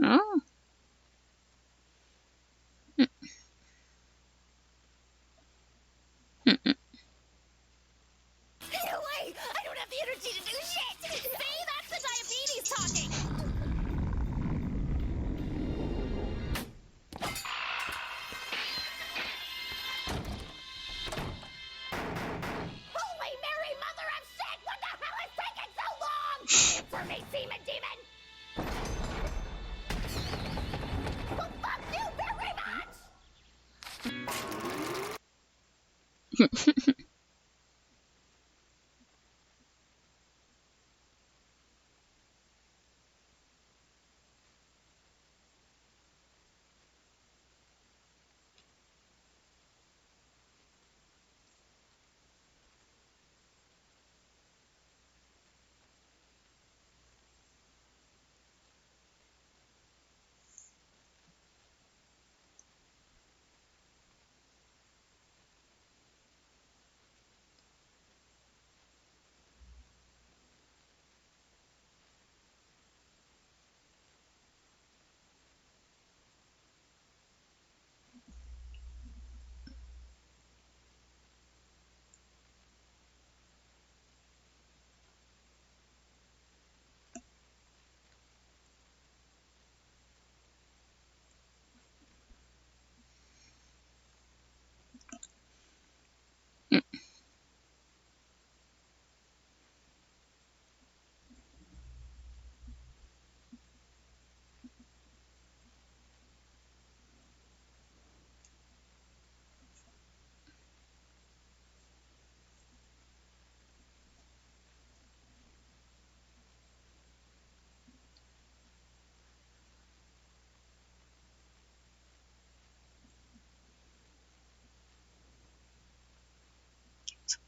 Oh. No way! I don't have the energy to do shit! See? That's the diabetes talking! Holy Mary, Mother of Shit! What the hell is taking so long? Answer me, Seaman Demon! Well, fuck you very much!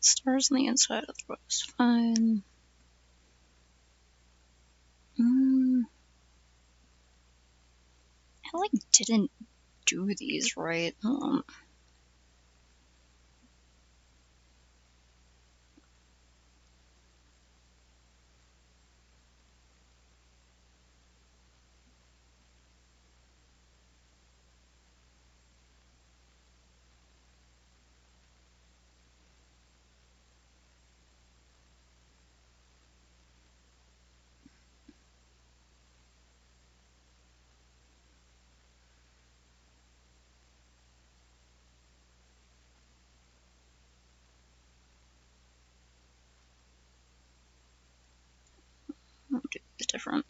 Stars on the inside of the book is fine. I didn't do these right. I'll do this different.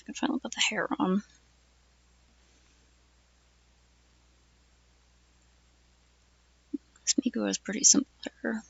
I can finally put the hair on. This Miku has pretty simple hair.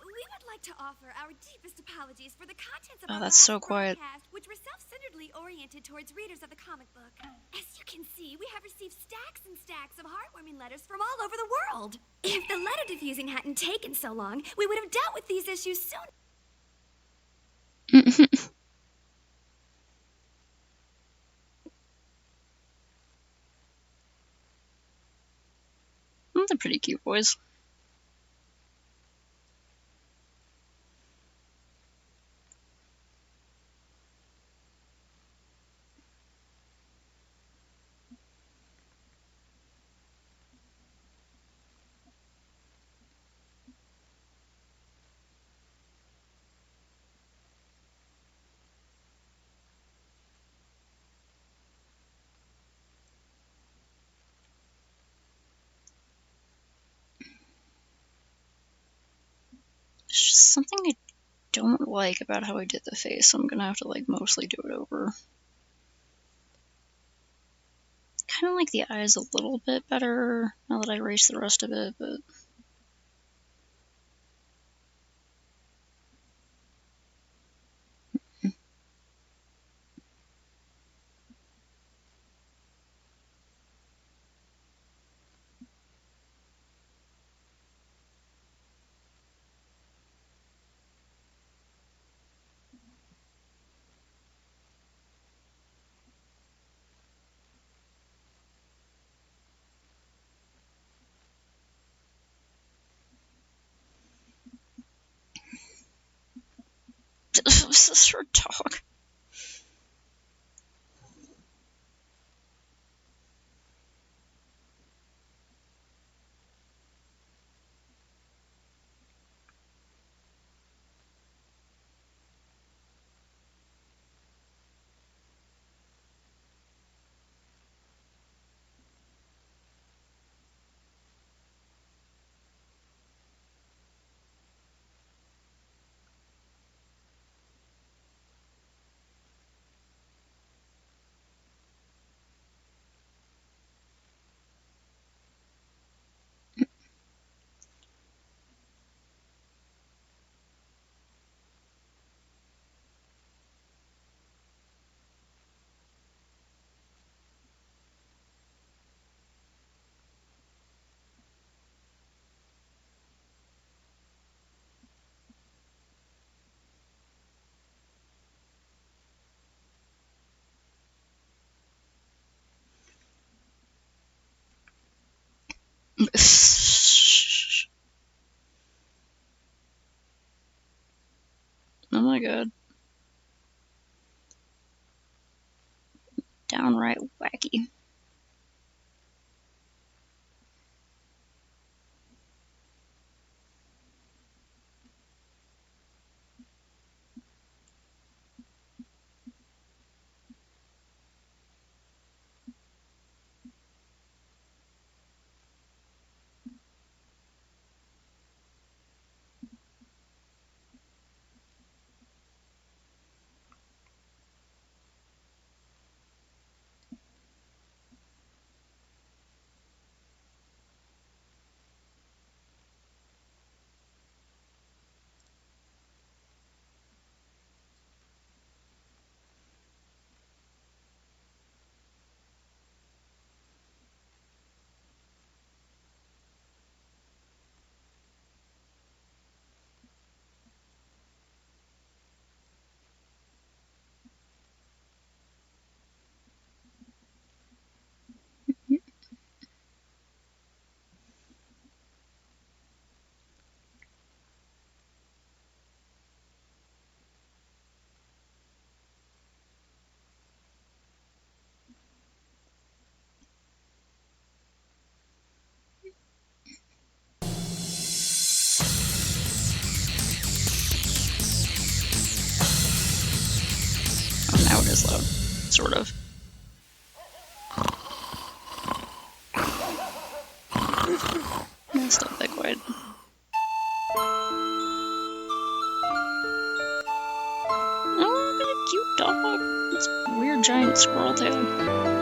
We would like to offer our deepest apologies for the contents of Oh, our that's last so quiet. broadcast, which were self-centeredly oriented towards readers of the comic book. As you can see, we have received stacks and stacks of heartwarming letters from all over the world. If the letter diffusing hadn't taken so long, we would have dealt with these issues soon. They're pretty cute boys. There's just something I don't like about how I did the face, so I'm gonna have to like mostly do it over. Kind of like the eyes a little bit better now that I erased the rest of it, but this is her dog. Oh my god. Downright wacky. Sort of. No, stop that quiet. Oh, look at a cute dog. It's a weird giant squirrel tail.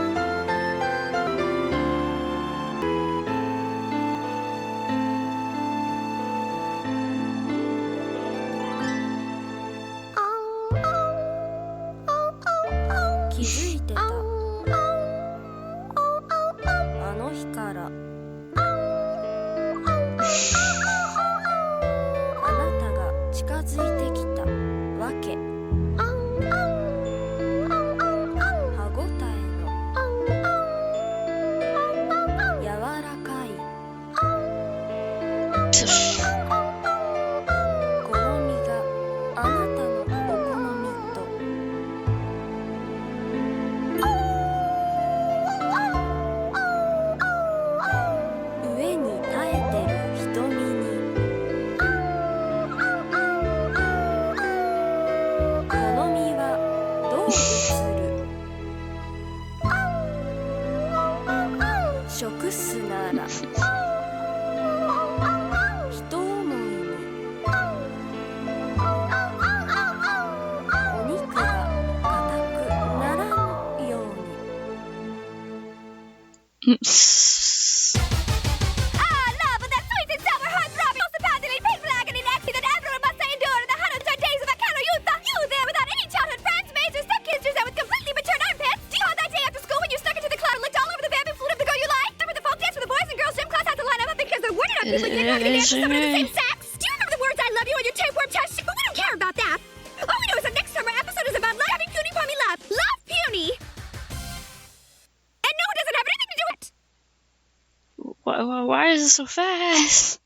Why is it so fast?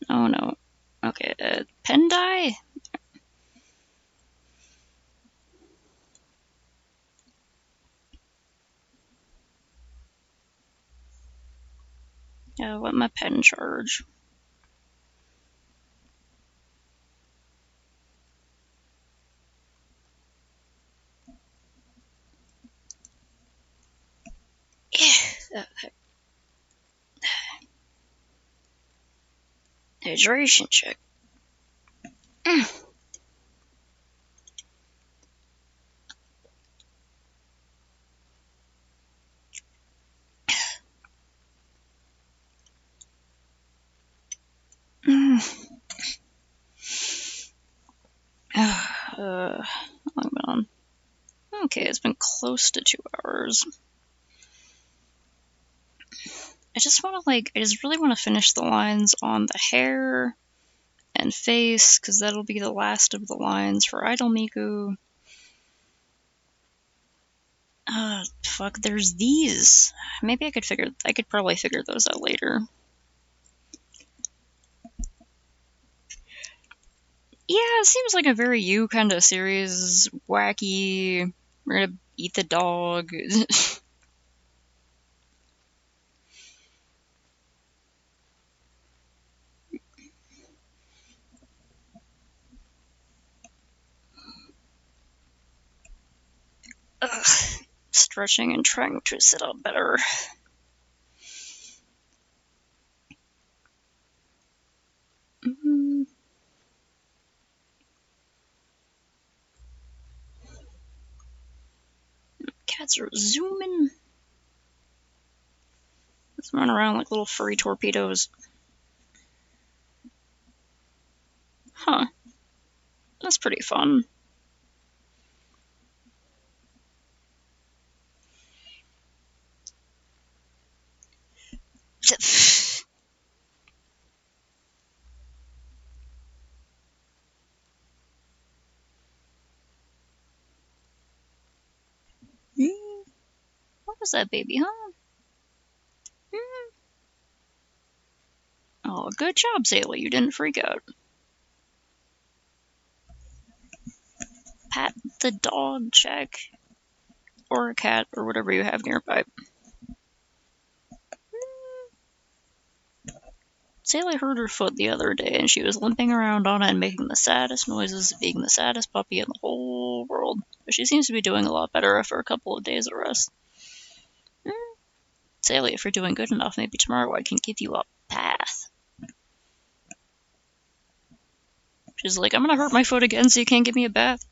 Oh no. Okay, Pendai? Let my pen charge. Yeah. Hydration check. How long been on? Okay, it's been close to 2 hours. I just really want to finish the lines on the hair and face, because that'll be the last of the lines for Idol Miku. Fuck, there's these. Maybe I could probably figure those out later. Yeah, it seems like a very you kind of series. Wacky. We're gonna eat the dog. Ugh. Stretching and trying to sit up better. Cats are zooming. Let's run around like little furry torpedoes. Huh. That's pretty fun. What was that, baby, huh? Oh, good job, Zayla. You didn't freak out. Pat the dog, check. Or a cat, or whatever you have nearby. Zayla hurt her foot the other day, and she was limping around on it and making the saddest noises, being the saddest puppy in the whole world. But she seems to be doing a lot better after a couple of days of rest. Sally, if you're doing good enough, maybe tomorrow I can give you a bath. She's like, I'm gonna hurt my foot again so you can't give me a bath.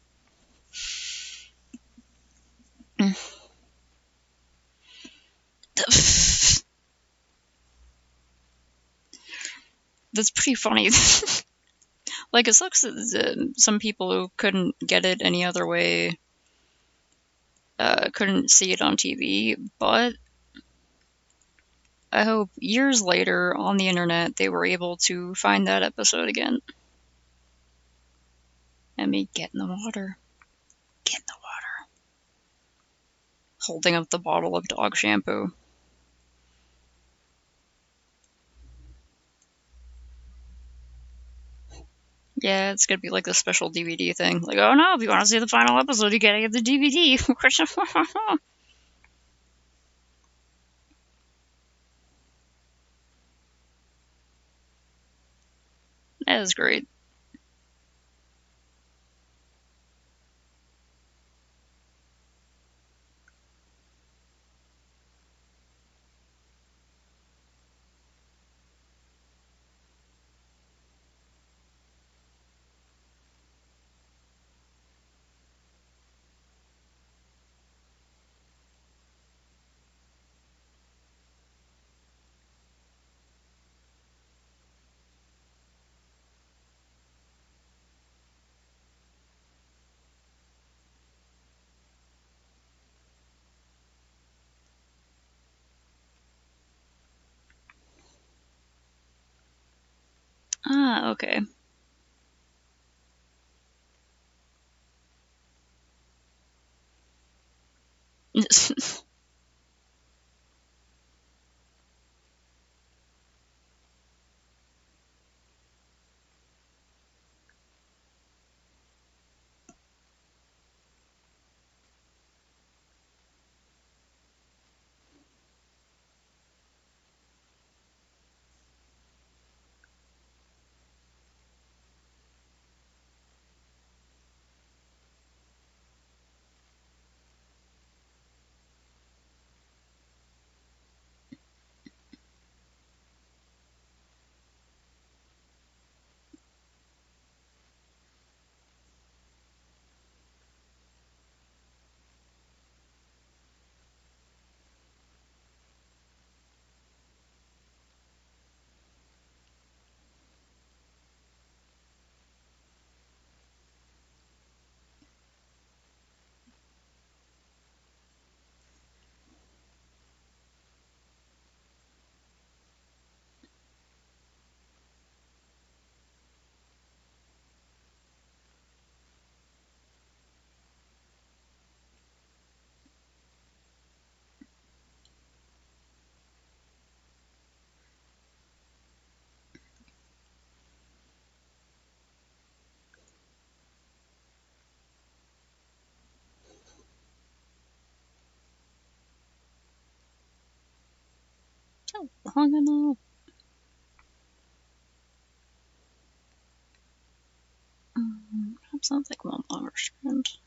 That's pretty funny. Like, it sucks that some people who couldn't get it any other way couldn't see it on TV, but I hope years later on the internet they were able to find that episode again. And me get in the water. Get in the water. Holding up the bottle of dog shampoo. Yeah, it's gonna be like the special DVD thing. Like, oh no, if you want to see the final episode, you gotta get the DVD. That is great. Ah, okay. Long enough. Sounds like one longer sprint.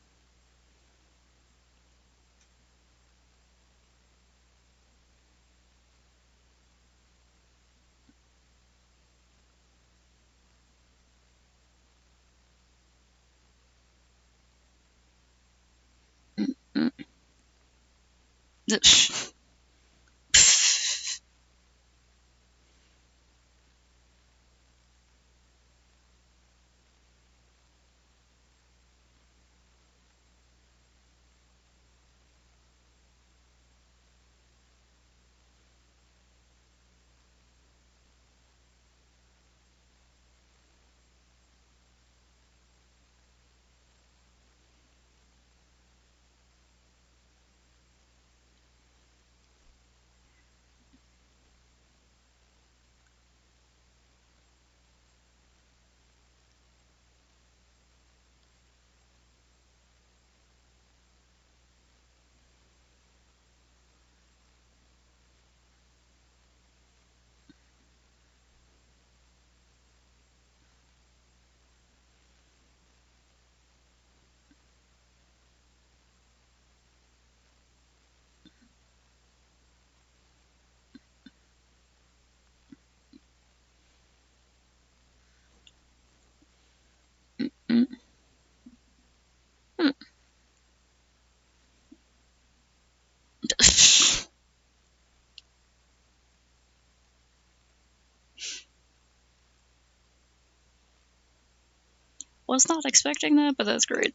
was not expecting that, but that's great.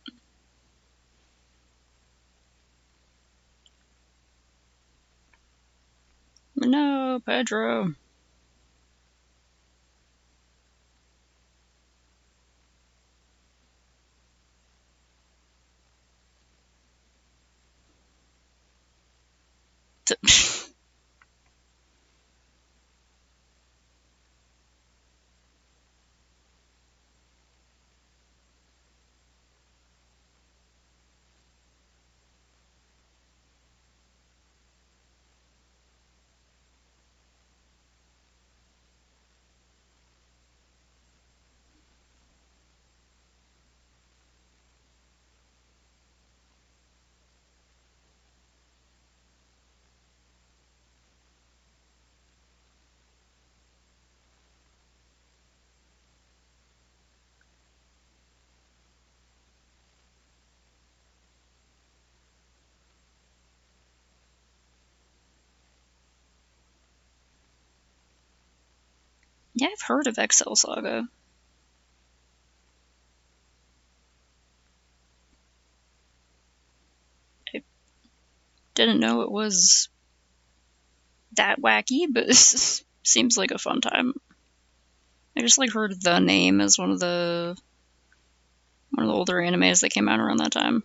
No, Pedro. Yeah, I've heard of Excel Saga. I didn't know it was that wacky, but seems like a fun time. I just like heard the name as one of the older animes that came out around that time.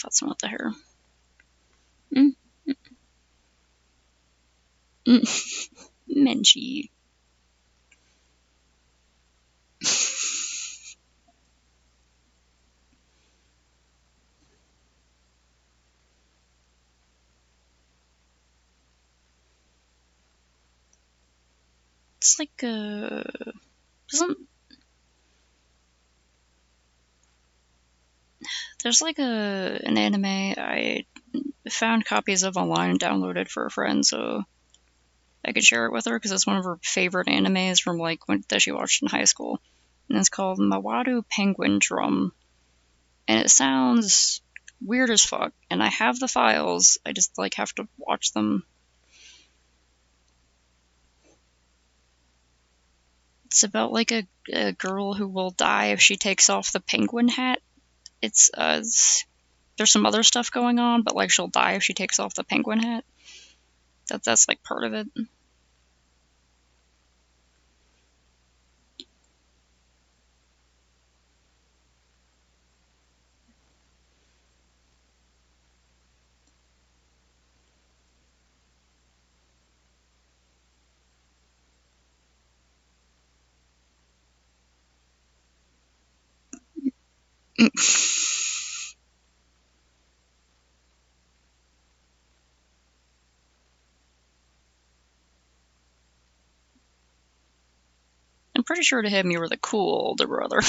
What's wrong with the hair? Menchie. It's like doesn't there's like an anime I found copies of online and downloaded for a friend so I could share it with her because it's one of her favorite animes from like that she watched in high school, and it's called Mawadu Penguin Drum, and it sounds weird as fuck. And I have the files, I just like have to watch them. It's about like a girl who will die if she takes off the penguin hat. It's there's some other stuff going on, but like she'll die if she takes off the penguin hat. That's like part of it. I'm pretty sure to him you were the cool older brother.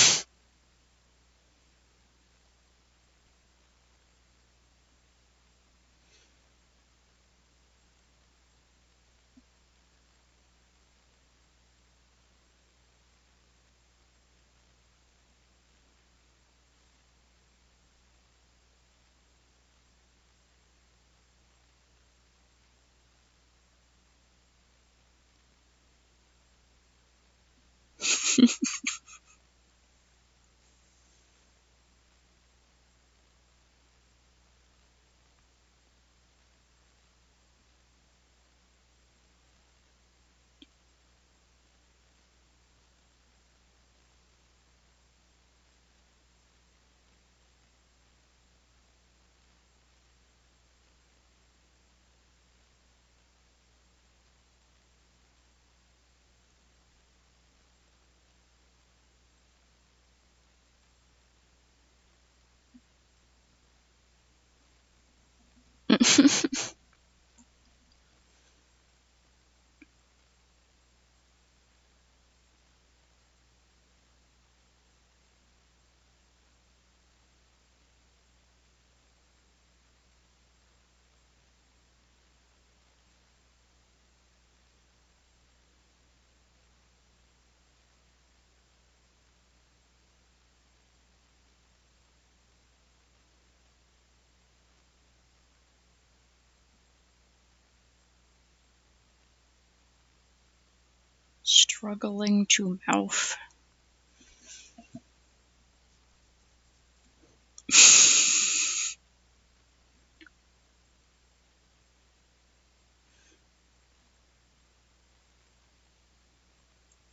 Struggling to mouth.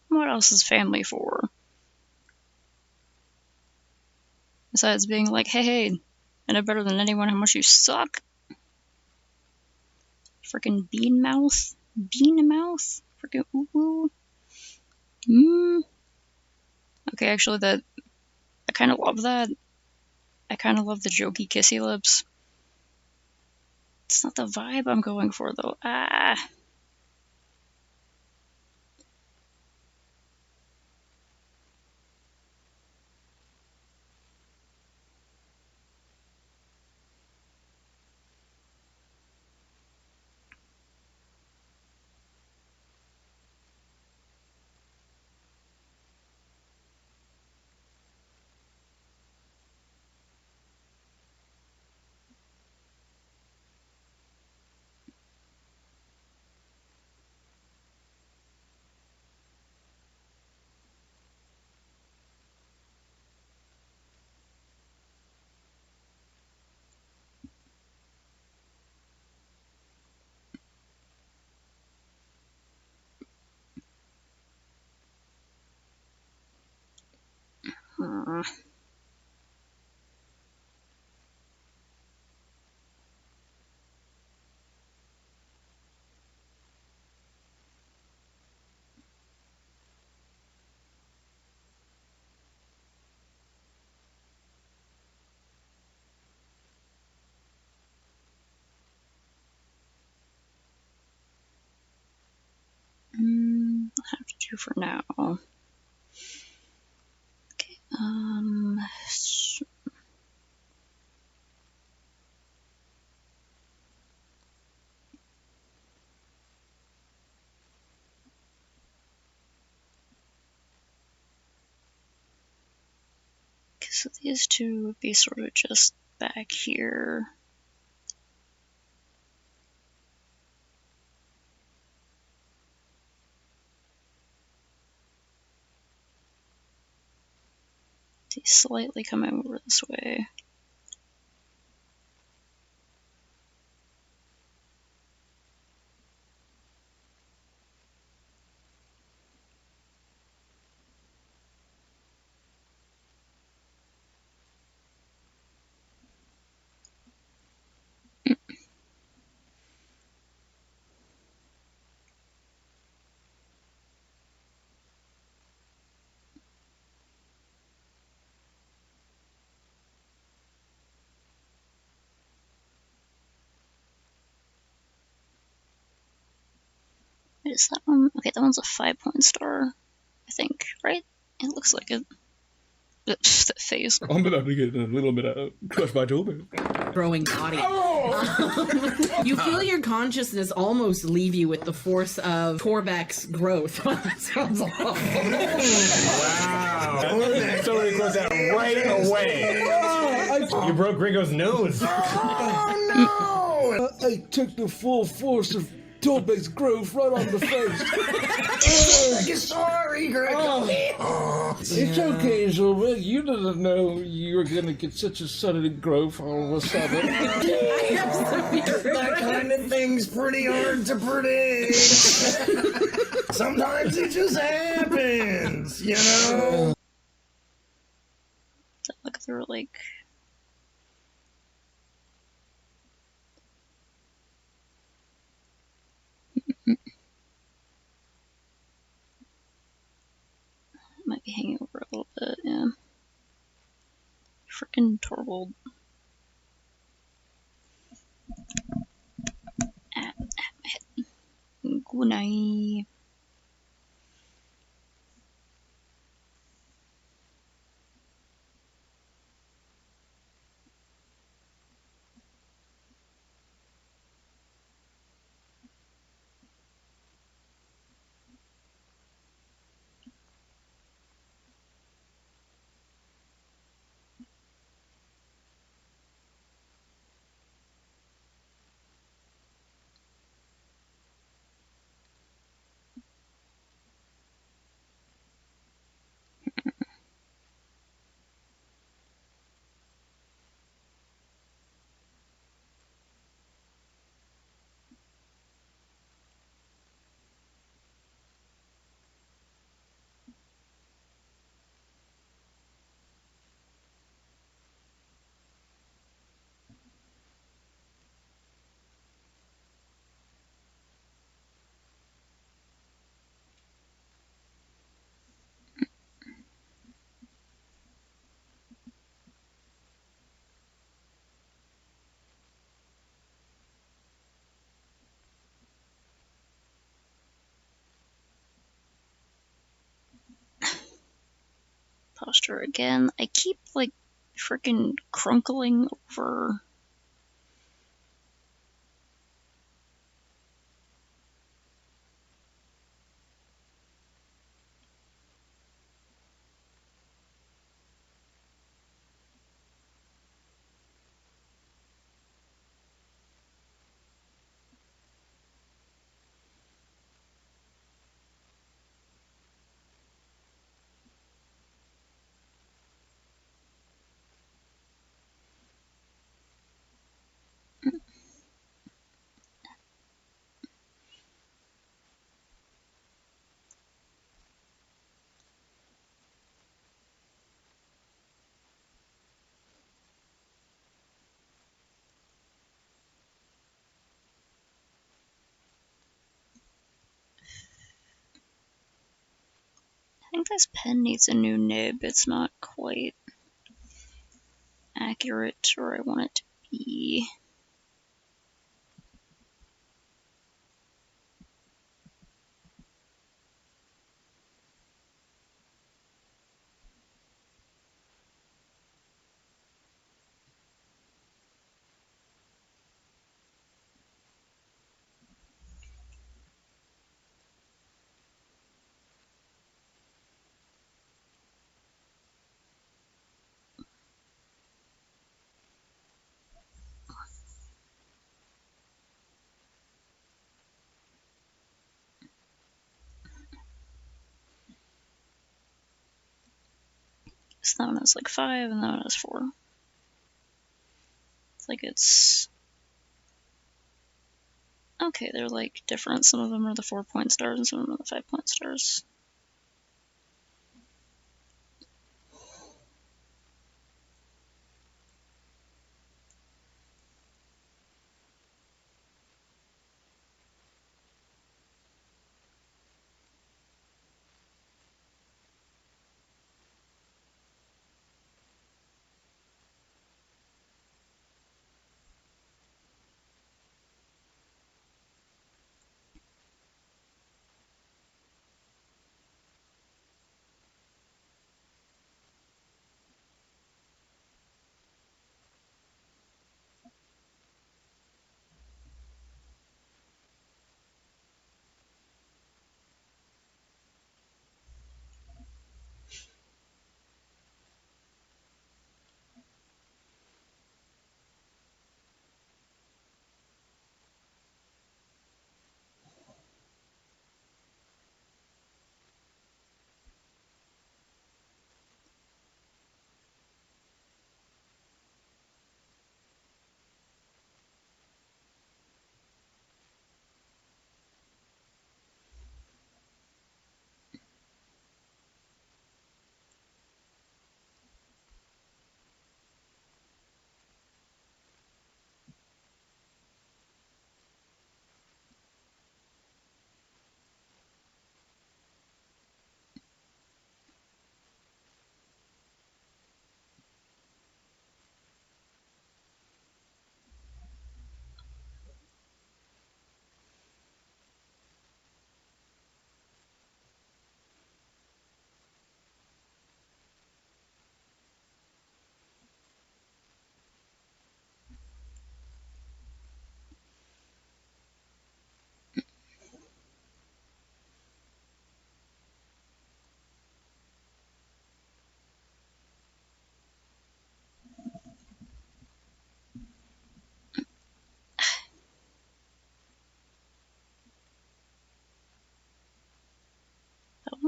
What else is family for? Besides being like, hey, I know better than anyone how much you suck. Freaking bean mouth. Bean mouth. Freaking ooh. Okay, actually, I kind of love that. I kind of love the jokey kissy lips. It's not the vibe I'm going for, though. Ah. I'll have to do for now. Okay, so these two would be sort of just back here. He's slightly coming over this way. Wait, is that one? Okay, that one's a 5-point star, I think, right? It looks like it. That face. I'm about to get a little bit of crushed by Toby. Growing body. You feel your consciousness almost leave you with the force of Torbeck's growth. That sounds awful. Wow. Somebody quote that right away. You broke Gringo's nose. Oh no! I took the full force of Tobeck's growth right on the face. Sorry, Greg. It's okay, Tobeck. You didn't know you were gonna get such a sudden growth all of a sudden. That kind of thing's pretty hard to predict. Sometimes it just happens, you know? Look through, like... Might be hanging over a little bit, yeah. Frickin' Torvald. My head. Good night. Posture again. I keep, like, frickin' crunkling over... I think this pen needs a new nib. It's not quite accurate to where I want it to be. So that one has like 5 and that one has 4. It's like it's... Okay, they're like different. Some of them are the 4-point stars and some of them are the 5-point stars.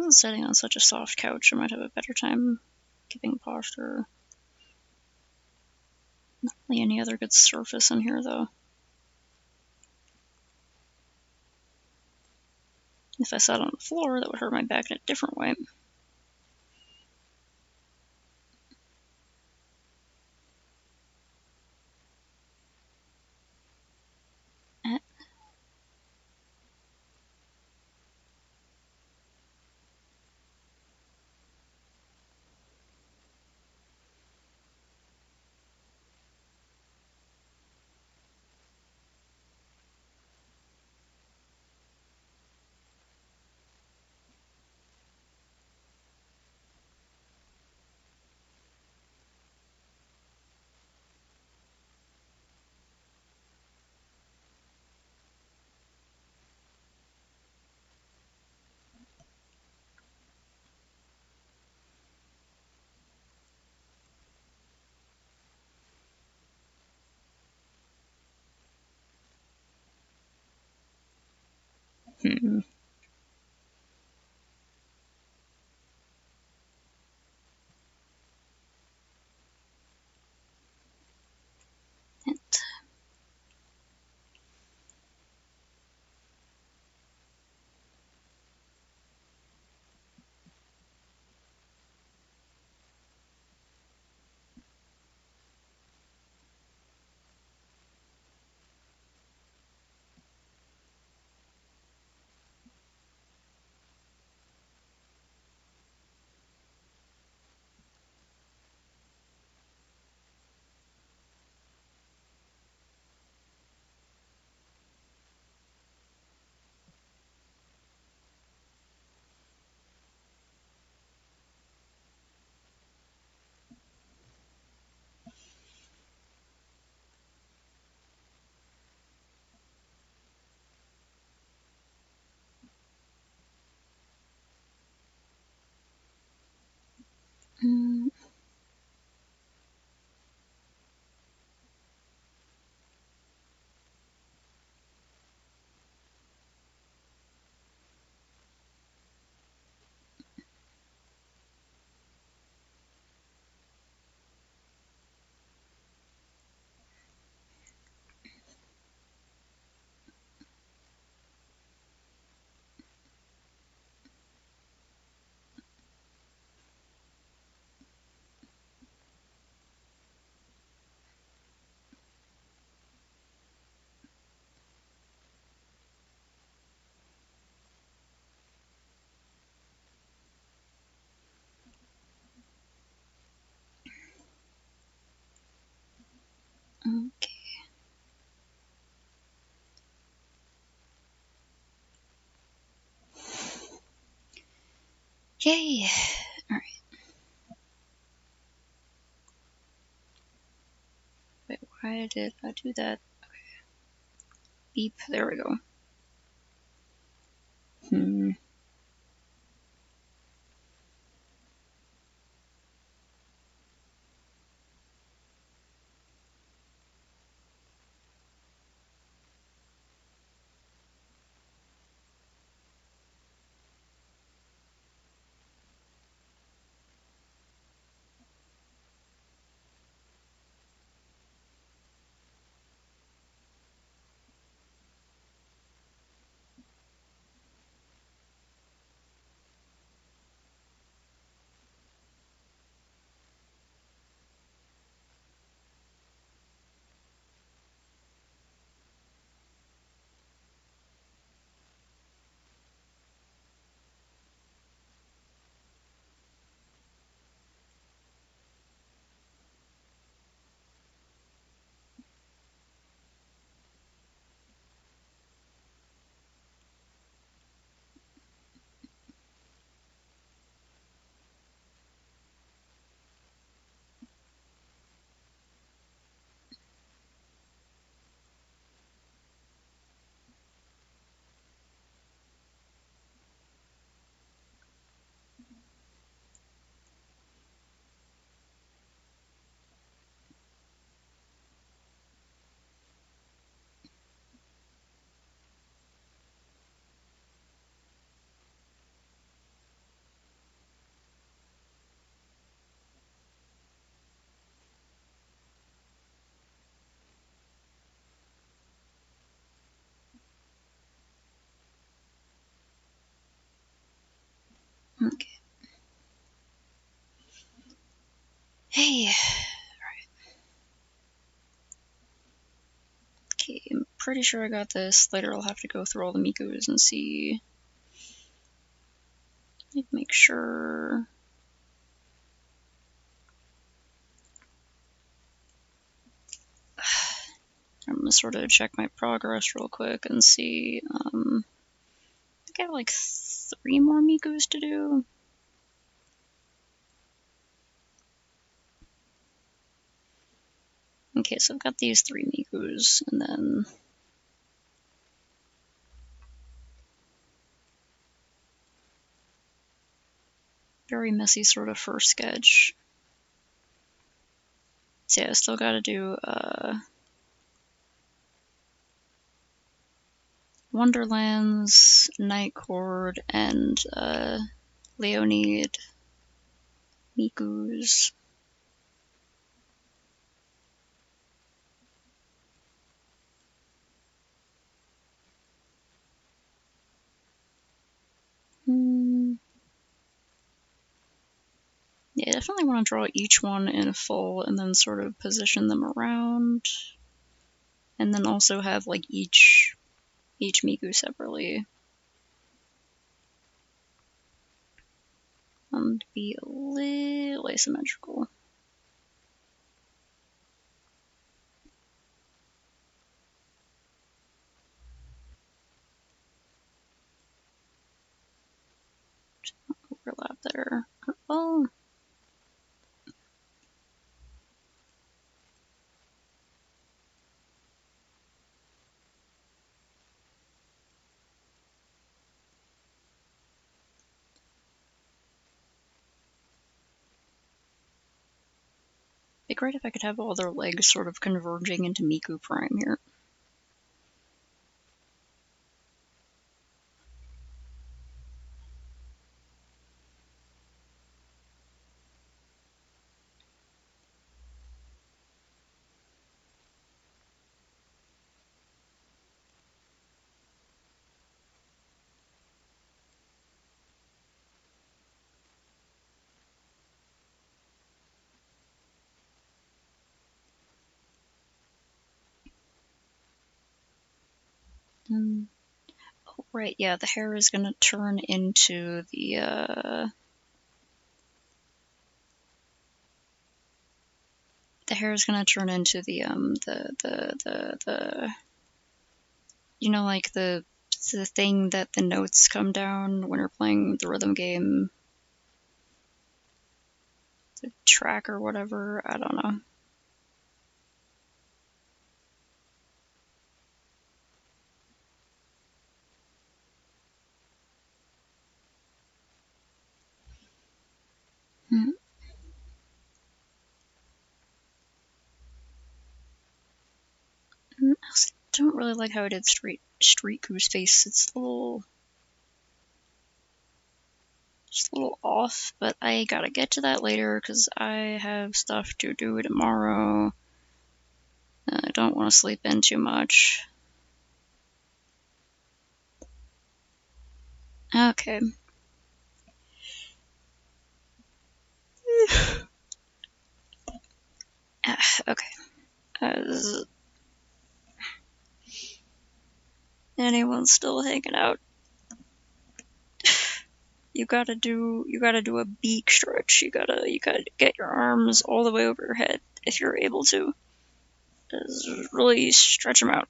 Sitting on such a soft couch, I might have a better time keeping posture. Not really any other good surface in here, though. If I sat on the floor, that would hurt my back in a different way. Hmm. Mm. Okay. Yay! Alright. Wait, why did I do that? Okay. Beep. There we go. Hmm. Okay. Hey. Alright. Okay, I'm pretty sure I got this. Later I'll have to go through all the Mikus and see. Make sure. I'm gonna sort of check my progress real quick and see. I think I have like 3 more Mikus to do. Okay, so I've got these 3 Mikus, and then very messy sort of first sketch. So yeah, I still gotta do Wonderlands, Night Court, and Leonid Mikus. Yeah, I definitely want to draw each one in full and then sort of position them around. And then also have like each Miku separately. To be a little asymmetrical. Overlap there. Oh. It'd be great if I could have all their legs sort of converging into Miku Prime here. Oh, right, yeah, the hair is gonna turn into the hair is gonna turn into the you know, like the thing that the notes come down when you're playing the rhythm game, the track or whatever. I don't know. I also don't really like how I did Street Goose face. It's a little, just a little off, but I gotta get to that later because I have stuff to do tomorrow. I don't want to sleep in too much. Okay. Okay. Anyone still hanging out? You gotta do a beak stretch. You gotta get your arms all the way over your head if you're able to. Just really stretch them out.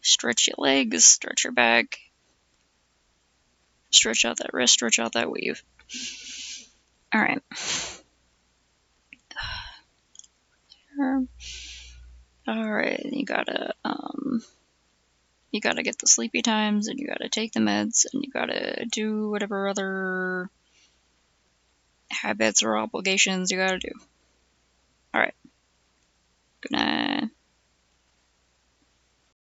Stretch your legs, stretch your back, stretch out that wrist, stretch out that weave. Alright. Alright, you gotta get the sleepy times, and you gotta take the meds, and you gotta do whatever other habits or obligations you gotta do. Alright. Good night.